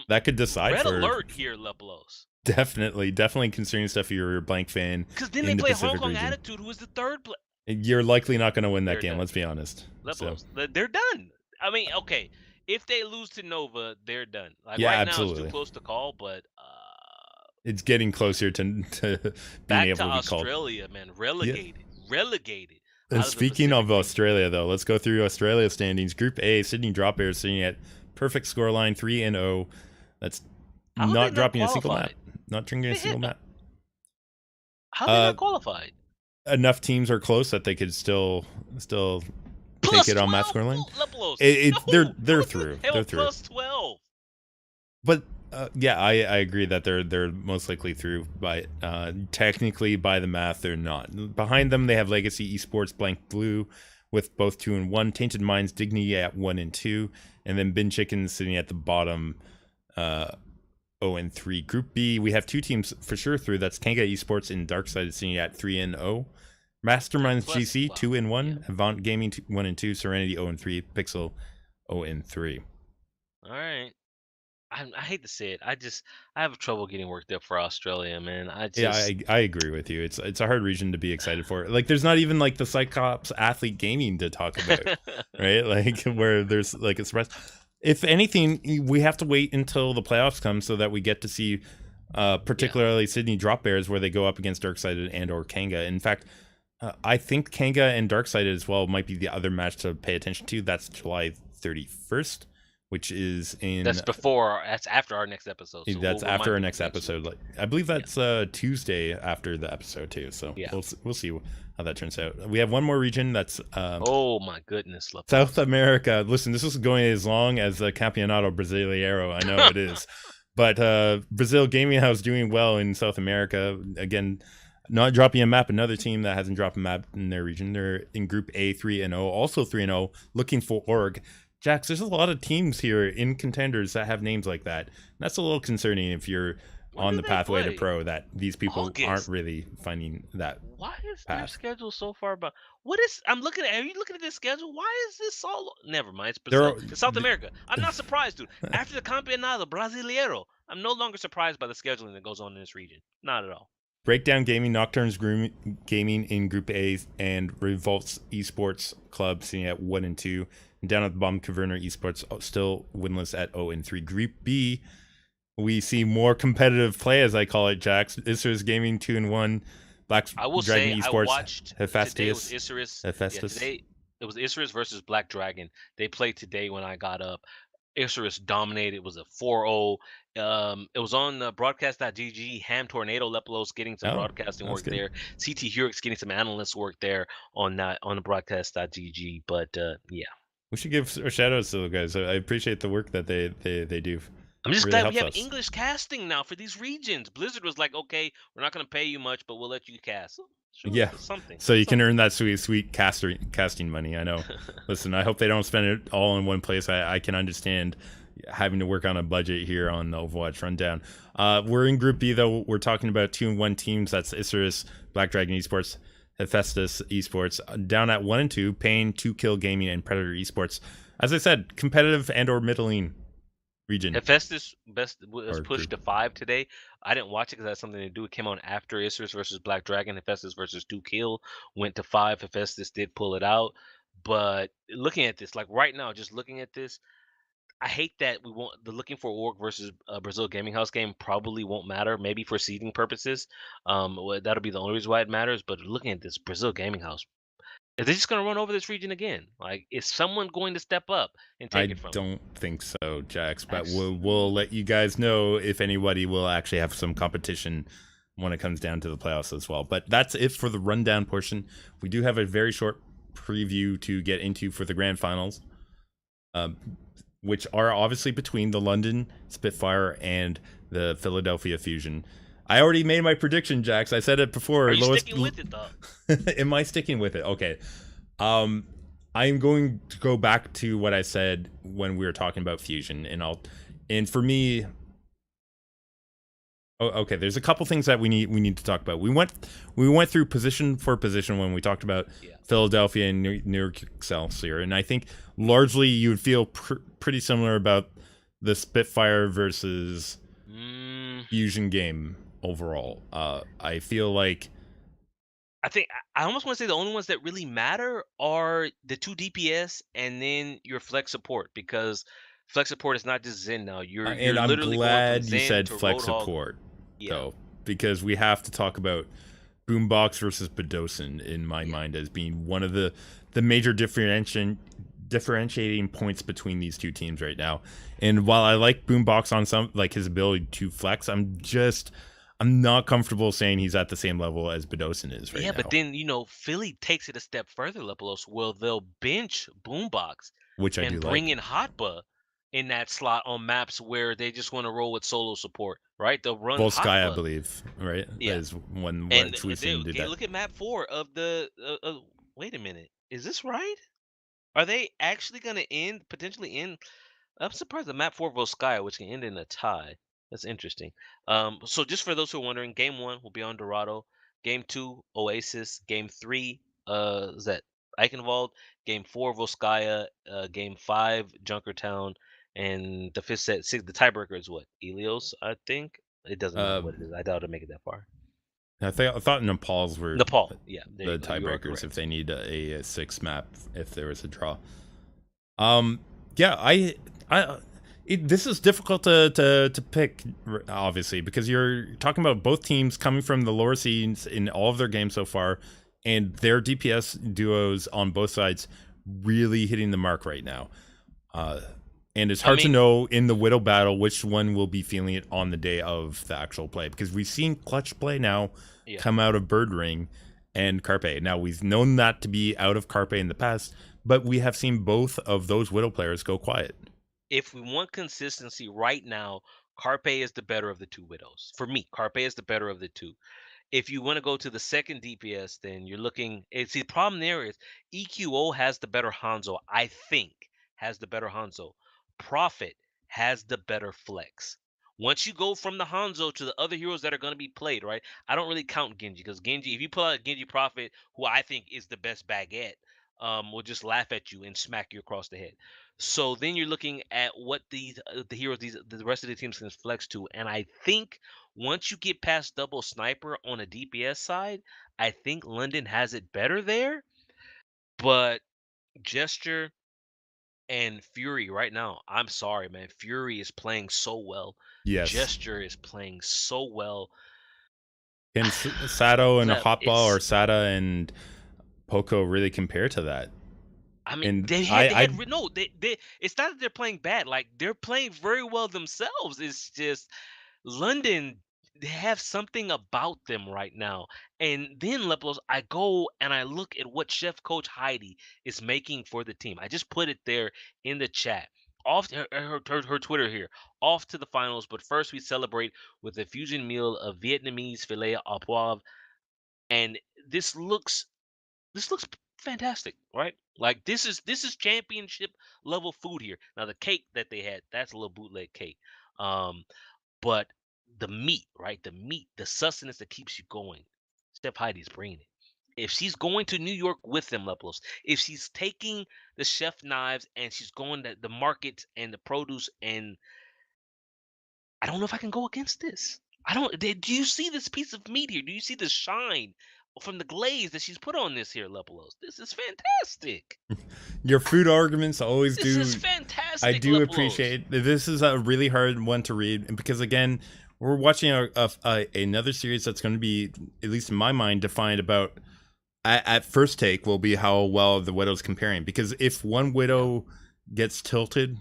That could decide red for alert here, Lepalose. Definitely concerning stuff if you're a Blank fan. Because then they play Hong Kong Attitude, who is the third player. You're likely not going to win that game. Let's be honest. Lepalose, they're done. I mean, okay, if they lose to Nova, they're done. Like yeah, right absolutely. Now, it's too close to call, but it's getting closer to being back able to be called. Australia, man, relegated. And speaking of Australia, though, let's go through Australia standings. Group A, Sydney Drop Bears sitting at perfect scoreline 3-0. That's not dropping a single map. Not drinking a single map. How are they not qualified? Enough teams are close that they could still take it on map scoreline. They're through. They're through. Plus 12. But I agree that they're most likely through. But technically, by the math, they're not. Behind them, they have Legacy Esports, Blank Blue, with both 2 and 1. Tainted Minds, Dignity at 1 and 2, and then Bin Chickens sitting at the bottom, 0 and 3. Group B, we have 2 teams for sure through. That's Kanga Esports and Darkside sitting at 3 and 0. Masterminds GC 2 and 1. Avant Gaming 1 and 2. Serenity 0 and 3. Pixel 0 and 3. All right. I hate to say it. I have trouble getting worked up for Australia, man. I Yeah, just I agree with you. It's a hard region to be excited for. Like, there's not even like the Cyclops athlete gaming to talk about, right? Like, where there's like a surprise. If anything, we have to wait until the playoffs come so that we get to see, yeah. particularly Sydney Drop Bears, where they go up against Darksided and or Kanga. In fact, I think Kanga and Darksided as well might be the other match to pay attention to. That's July 31st, which is in That's after our next episode. So that's we'll after remind our people next next episode. week. Like, I believe Yeah. that's Tuesday after the episode too. So Yeah. we'll see how that turns out. We have one more region that's Oh my goodness, South Lepalose. America. Listen, this is going as long as the Campeonato Brasileiro. I know it is, but Brazil Gaming House doing well in South America again. Not dropping a map. Another team that hasn't dropped a map in their region. They're in Group A, 3-0, also 3-0, looking for org. Jax, there's a lot of teams here in contenders that have names like that. And that's a little concerning if you're When on do the they pathway to play? pro, that these people aren't August. really finding that Why is their path. schedule so far about? What is? I'm looking at. Are you looking at this schedule? Why is this all? Never mind. It's There Brazil. are, It's South America. I'm not surprised, dude. After the Campeonato Brasileiro, I'm no longer surprised by the scheduling that goes on in this region. Not at all. Breakdown Gaming, Nocturnes Gaming in Group A, and Revolts Esports Club sitting at 1-2. And down at the bottom, Caverner Esports still winless at 0-3. Group B, we see more competitive play, as I call it, Jax. Isers Gaming 2-1. Black I will Dragon say I Esports, watched today was Hephaestus. Isurus. Yeah, Hephaestus. today it was Isurus versus Black Dragon. They played today when I got up. Isurus dominated. It was a 4-0. It was on broadcast.gg. Ham Tornado Lepalose getting some Oh, broadcasting that's work good. there. CT Hurix getting some analyst work there on that on the broadcast.gg. But yeah. We should give shout outs to those guys. I appreciate the work that they do. I'm It just really glad we helps have us. English casting now for these regions. Blizzard was like, okay, we're not going to pay you much, but we'll let you cast. So, sure, Yeah. it's something. So It's you can something. earn that sweet casting money. I know. Listen, I hope they don't spend it all in one place. I can understand having to work on a budget here on the Overwatch Rundown. We're in Group B, though. We're talking about 2-1 teams. That's Isurus, Black Dragon Esports, Hephaestus Esports. Down at 1-2, Pain, 2Kill Gaming, and Predator Esports. As I said, competitive and or middling region Hephaestus was or pushed group. to 5 today. I didn't watch it because that has something to do. It came on after Isurus versus Black Dragon. Hephaestus versus 2Kill went to 5. Hephaestus did pull it out. But looking at this, like right now, just looking at this, I hate that we won't the looking for org versus Brazil Gaming House game probably won't matter. Maybe for seeding purposes, that'll be the only reason why it matters. But looking at this Brazil Gaming House, are they just gonna run over this region again? Like, is someone going to step up and I take it from them? don't think so, Jax, but That's we'll let you guys know if anybody will actually have some competition when it comes down to the playoffs as well. But that's it for the rundown portion. We do have a very short preview to get into for the grand finals, um, which are obviously between the London Spitfire and the Philadelphia Fusion. I already made my prediction, Jax. I said it before. Are you Lowest. sticking with it though? Am I sticking with it? Okay. Um, I'm going to go back to what I said when we were talking about Fusion, and for me, okay, there's a couple things that we need to talk about. We went through position for position when we talked about Yeah. Philadelphia and New York Excelsior, and I think largely you would feel pretty similar about the Spitfire versus Mm, Fusion game overall. I feel like I think I almost want to say the only ones that really matter are the two DPS and then your flex support because flex support is not just Zen now. You're and you're I'm literally going from glad you Zen said to flex Roadhog. support Yeah. though, because we have to talk about Boombox versus Bedosin in my Yeah. mind as being one of the major differentiating points between these two teams right now. And while I like Boombox on some like his ability to flex, I'm not comfortable saying he's at the same level as Bedosin is right Yeah, but now, then Philly takes it a step further, Lepalos. Well, they'll bench Boombox which I do and bring like. in Hotba in that slot on maps where they just want to roll with solo support, right? They'll run Volsky, I Hotba. believe, right? That Yeah, is one and what we've they, seen do okay, that. look at map 4 of the. Wait a minute, is this right? Are they actually going to potentially end? I'm surprised the map 4 Volskaya, which can end in a tie. That's interesting. So just for those who are wondering, game 1 will be on Dorado. Game 2, Oasis. Game 3, is that Eichenwald. Game 4, Volskaya. Game 5, Junkertown. and the fifth set, six, the tiebreaker is what? Elios, I think. It doesn't matter Uh, what it is. I doubt it'll make it that far. I thought Nepal's were Nepal. Yeah, there you the go. You are tiebreakers if correct. they need a six map if there was a draw. Yeah, this is difficult to pick, obviously, because you're talking about both teams coming from the lower seeds in all of their games so far, and their DPS duos on both sides really hitting the mark right now. And it's I hard to mean, know in the Widow battle which one will be feeling it on the day of the actual play, because we've seen clutch play now yeah. come out of Bird Ring and Carpe. Now, we've known that to be out of Carpe in the past, but we have seen both of those Widow players go quiet. If we want consistency right now, Carpe is the better of the two widows. For me, Carpe is the better of the two. If you want to go to the second DPS, then you're looking. It's the problem there is EQO has the better Hanzo. I think has the better Hanzo. Prophet has the better flex. Once you go from the Hanzo to the other heroes that are going to be played, right? I don't really count Genji because Genji, if you pull out Genji Prophet, who I think is the best baguette, will just laugh at you and smack you across the head. So then you're looking at what the heroes the rest of the teams can flex to, and I think once you get past double sniper on a DPS side, I think London has it better there. But Gesture and Fury right now, I'm sorry, man. Fury is playing so well. Yes. Gesture is playing so well. Can Sato and a Hotball or It's Sata and Poco really compare to that? I mean, And they had no, they it's not that they're playing bad. Like they're playing very well themselves. It's just London, they have something about them right now. And then Leplos, I go and I look at what Chef Coach Heidi is making for the team. I just put it there in the chat. Off to her Twitter here. Off to the finals, but first we celebrate with a fusion meal of Vietnamese filet au poivre. And this looks this looks fantastic, right? Like this is championship level food here. Now the cake that they had, that's a little bootleg cake. Um, but the meat, right? The meat, the sustenance that keeps you going. Steph Heidi's bringing it. If she's going to New York with them, Leplos, if she's taking the chef knives and she's going to the market and the produce, and I don't know if I can go against this. I don't. Do you see this piece of meat here? Do you see the shine from the glaze that she's put on this here, Leplos? This is fantastic. your food arguments always This is do. I fantastic, do Leplos. appreciate this is a really hard one to read because again, we're watching another series that's going to be, at least in my mind, defined about at first take will be how well the Widow's comparing. Because if one Yeah. Widow gets tilted,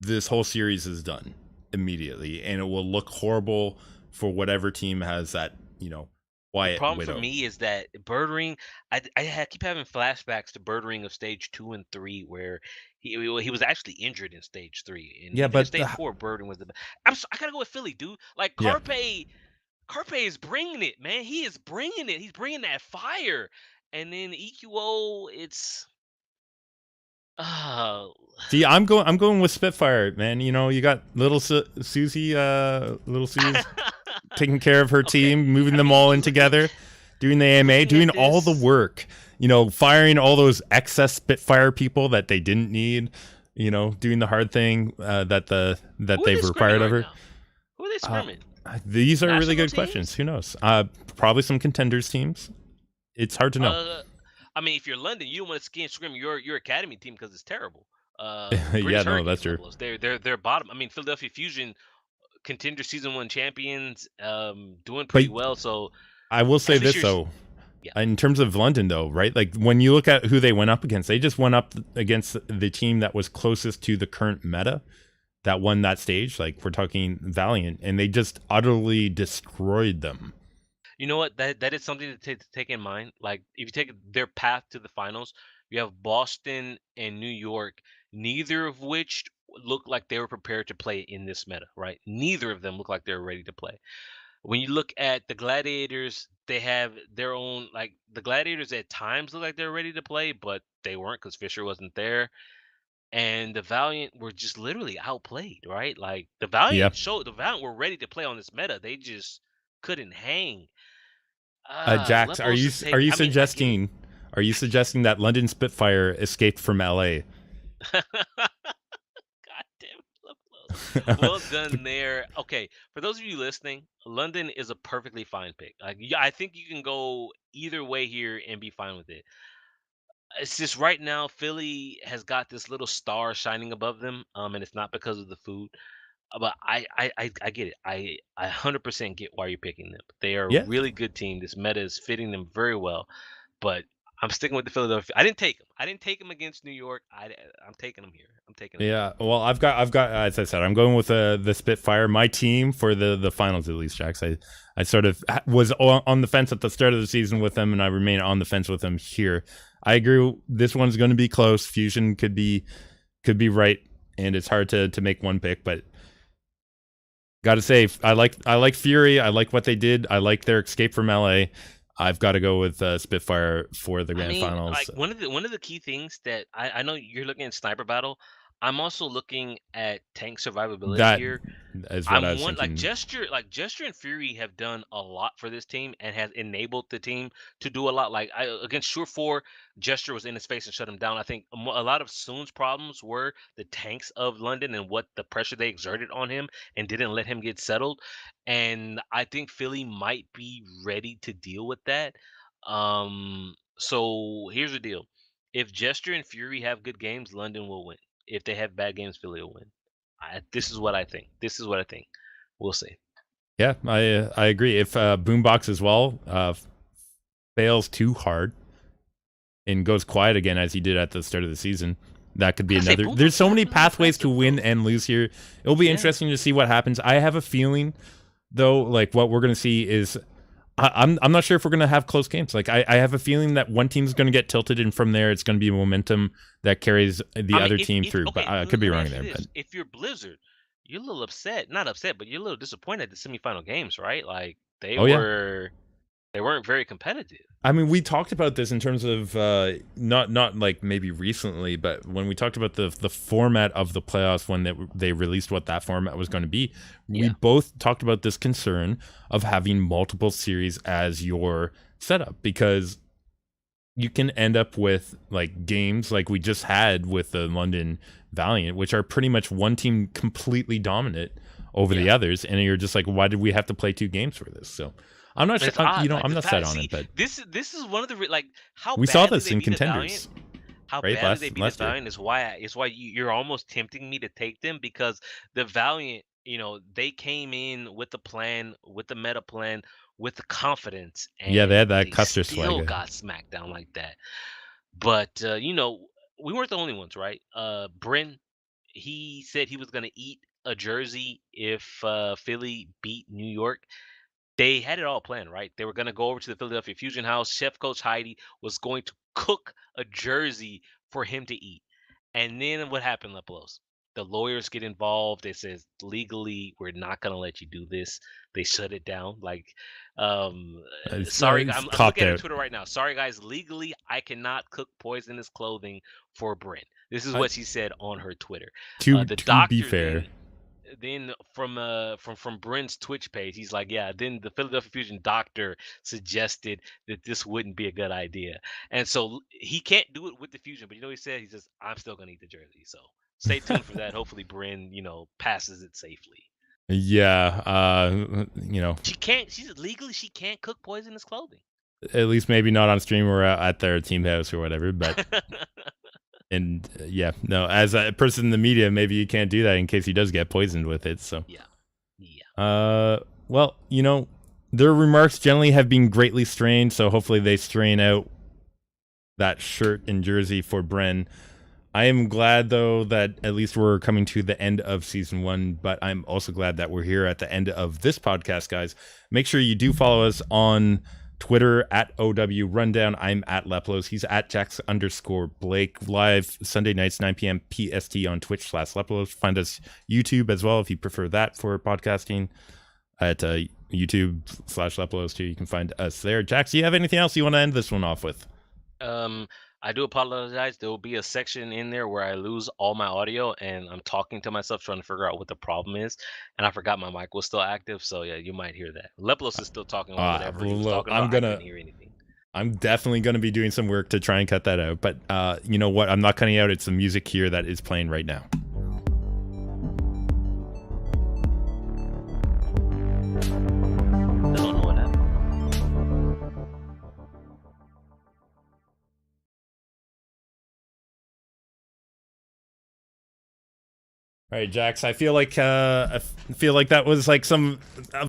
this whole series is done immediately, and it will look horrible for whatever team has that The quiet problem for Widow. me is that Birdring, keep having flashbacks to Birdring of stage 2 and 3, where he was actually injured in stage 3, and Yeah, even in but stage 4, Birdring was the best. I gotta go with Philly, dude. Like yeah. Carpe is bringing it, man. He is bringing it. He's bringing that fire, and then EQO, it's uh See, I'm going with Spitfire, man. You got Susie, little Suze taking care of her okay. team, moving I them mean, all in together, doing the AMA, looking at doing all the this, work. Firing all those excess Spitfire people that they didn't need. Doing the hard thing that who are they they've scrimming required of right her. now? Who are they Uh, scrimming? these are really National good questions. teams? Who knows? Probably some contenders teams. It's hard to know. Uh, I mean, if you're London, you don't want to skin scrim your academy team because it's terrible. Yeah, British no, that's Hurricanes true. levels. They're bottom. I mean, Philadelphia Fusion contender season 1 champions, doing But pretty well. So I will say as this this year's, though, yeah, in terms of London, though, right? Like when you look at who they went up against, they just went up against the team that was closest to the current meta that won that stage. Like we're talking Valiant, and they just utterly destroyed them. you know what? That is something to take in mind. Like if you take their path to the finals, you have Boston and New York, neither of which look like they were prepared to play in this meta, right? Neither of them look like they're ready to play. When you look at the Gladiators, they have their own, like the Gladiators at times look like they're ready to play, but they weren't because Fisher wasn't there. And the Valiant were just literally outplayed, right? Like Yeah, the Valiant were ready to play on this meta. They just couldn't hang. Jax, are Lepos you is are take. you I mean, I get it. suggesting that London Spitfire escaped from LA? God damn Well done there. Okay, for those of you listening, London is a perfectly fine pick. Like, yeah, I think you can go either way here and be fine with it. It's just right now, Philly has got this little star shining above them, and it's not because of the food. But I get it. I 100% get why you're picking them. They are a Yeah, really good team. This meta is fitting them very well. But I'm sticking with the Philadelphia. I didn't take them. I didn't take them against New York. I'm taking them here. I'm taking them here. yeah. Well, I've got. As I said, I'm going with the Spitfire. My team for the finals, at least, Jax. I sort of was on the fence at the start of the season with them, and I remain on the fence with them here. I agree. This one's going to be close. Fusion could be right, and it's hard to make one pick, but got to say, I like Fury. I like what they did. I like their escape from LA. I've got to go with Spitfire for the I grand mean, like finals. one of the key things that I know you're looking at sniper battle. I'm also looking at tank survivability That here. is what I I'm was one thinking. Gesture and Fury have done a lot for this team and has enabled the team to do a lot. Like against Sure 4, Gesture was in his face and shut him down. I think a lot of Soon's problems were the tanks of London and what the pressure they exerted on him and didn't let him get settled. And I think Philly might be ready to deal with that. So here's the deal. If Gesture and Fury have good games, London will win. If they have bad games, Philly will win. This is what I think. This is what I think. We'll see. Yeah, I agree. If Boombox as well fails too hard and goes quiet again as he did at the start of the season, that could be I say another. There's Boombox so is many really pathways to impressive, win though. and lose here. It'll be Yeah. interesting to see what happens. I have a feeling, though, like what we're gonna see is I'm not sure if we're gonna have close games. Like I have a feeling that one team's gonna get tilted, and from there it's gonna be momentum that carries the I mean, other if team if through. But okay, I could be let me wrong ask you there. But this: if you're Blizzard, you're a little upset. Not upset, but you're a little disappointed at the semifinal games, right? Like oh yeah, they weren't very competitive. I mean, we talked about this in terms of not like maybe recently, but when we talked about the format of the playoffs when they released what that format was going to be, we Yeah. both talked about this concern of having multiple series as your setup because you can end up with like games like we just had with the London Valiant, which are pretty much one team completely dominant over the Yeah. others, and you're just like, why did we have to play two games for this? So I'm not sure, It's odd. Like I'm the not set fact, on see, it, but this is one of the like how we saw badly this they in beat the Valiant. Contenders, How right? badly they beat the Last year. Valiant is why you're almost tempting me to take them because the Valiant, they came in with the plan, with the meta plan, with the confidence, Yeah, they and had that they Custer still swag. got smacked down like that. But we weren't the only ones, right? Bryn, he said he was gonna eat a jersey if Philly beat New York. They had it all planned, right? They were going to go over to the Philadelphia Fusion House. Chef Coach Heidi was going to cook a jersey for him to eat. And then what happened, Lepalose? The lawyers get involved. They says legally we're not going to let you do this. They shut it down. Like, sorry, It's I'm copped looking at her out. Twitter right now. Sorry, guys, legally I cannot cook poisonous clothing for Brent. This is I, what she said on her Twitter. The to be doctor fair, then from Brent's Twitch page, he's like, yeah. Then the Philadelphia Fusion doctor suggested that this wouldn't be a good idea, and so he can't do it with the Fusion. But you know what he said? He says, I'm still gonna eat the jersey. So stay tuned for that. Hopefully, Bryn, passes it safely. yeah, She can't. She's legally she can't cook poisonous clothing. at least maybe not on stream or at their team house or whatever. But and yeah, no, as a person in the media, maybe you can't do that in case he does get poisoned with it. So, Yeah, yeah. well, their remarks generally have been greatly strained. So hopefully they strain out that shirt and jersey for Bren. I am glad though that at least we're coming to the end of season 1, but I'm also glad that we're here at the end of this podcast, guys. Make sure you do follow us on Twitter at OW Rundown. I'm at Lepalose. He's at Jax_Blake. Live Sunday nights, 9 p.m. PST on Twitch/Lepalose. Find us YouTube as well if you prefer that for podcasting at YouTube/Lepalose too. You can find us there. Jax, do you have anything else you want to end this one off with? I do apologize. There will be a section in there where I lose all my audio and I'm talking to myself trying to figure out what the problem is. And I forgot my mic was still active. So yeah, you might hear that. Leplos is still talking about whatever he was talking about. I couldn't hear anything. I'm definitely going to be doing some work to try and cut that out. But you know what? I'm not cutting out. It's the music here that is playing right now. All right, Jax. I feel like that was like some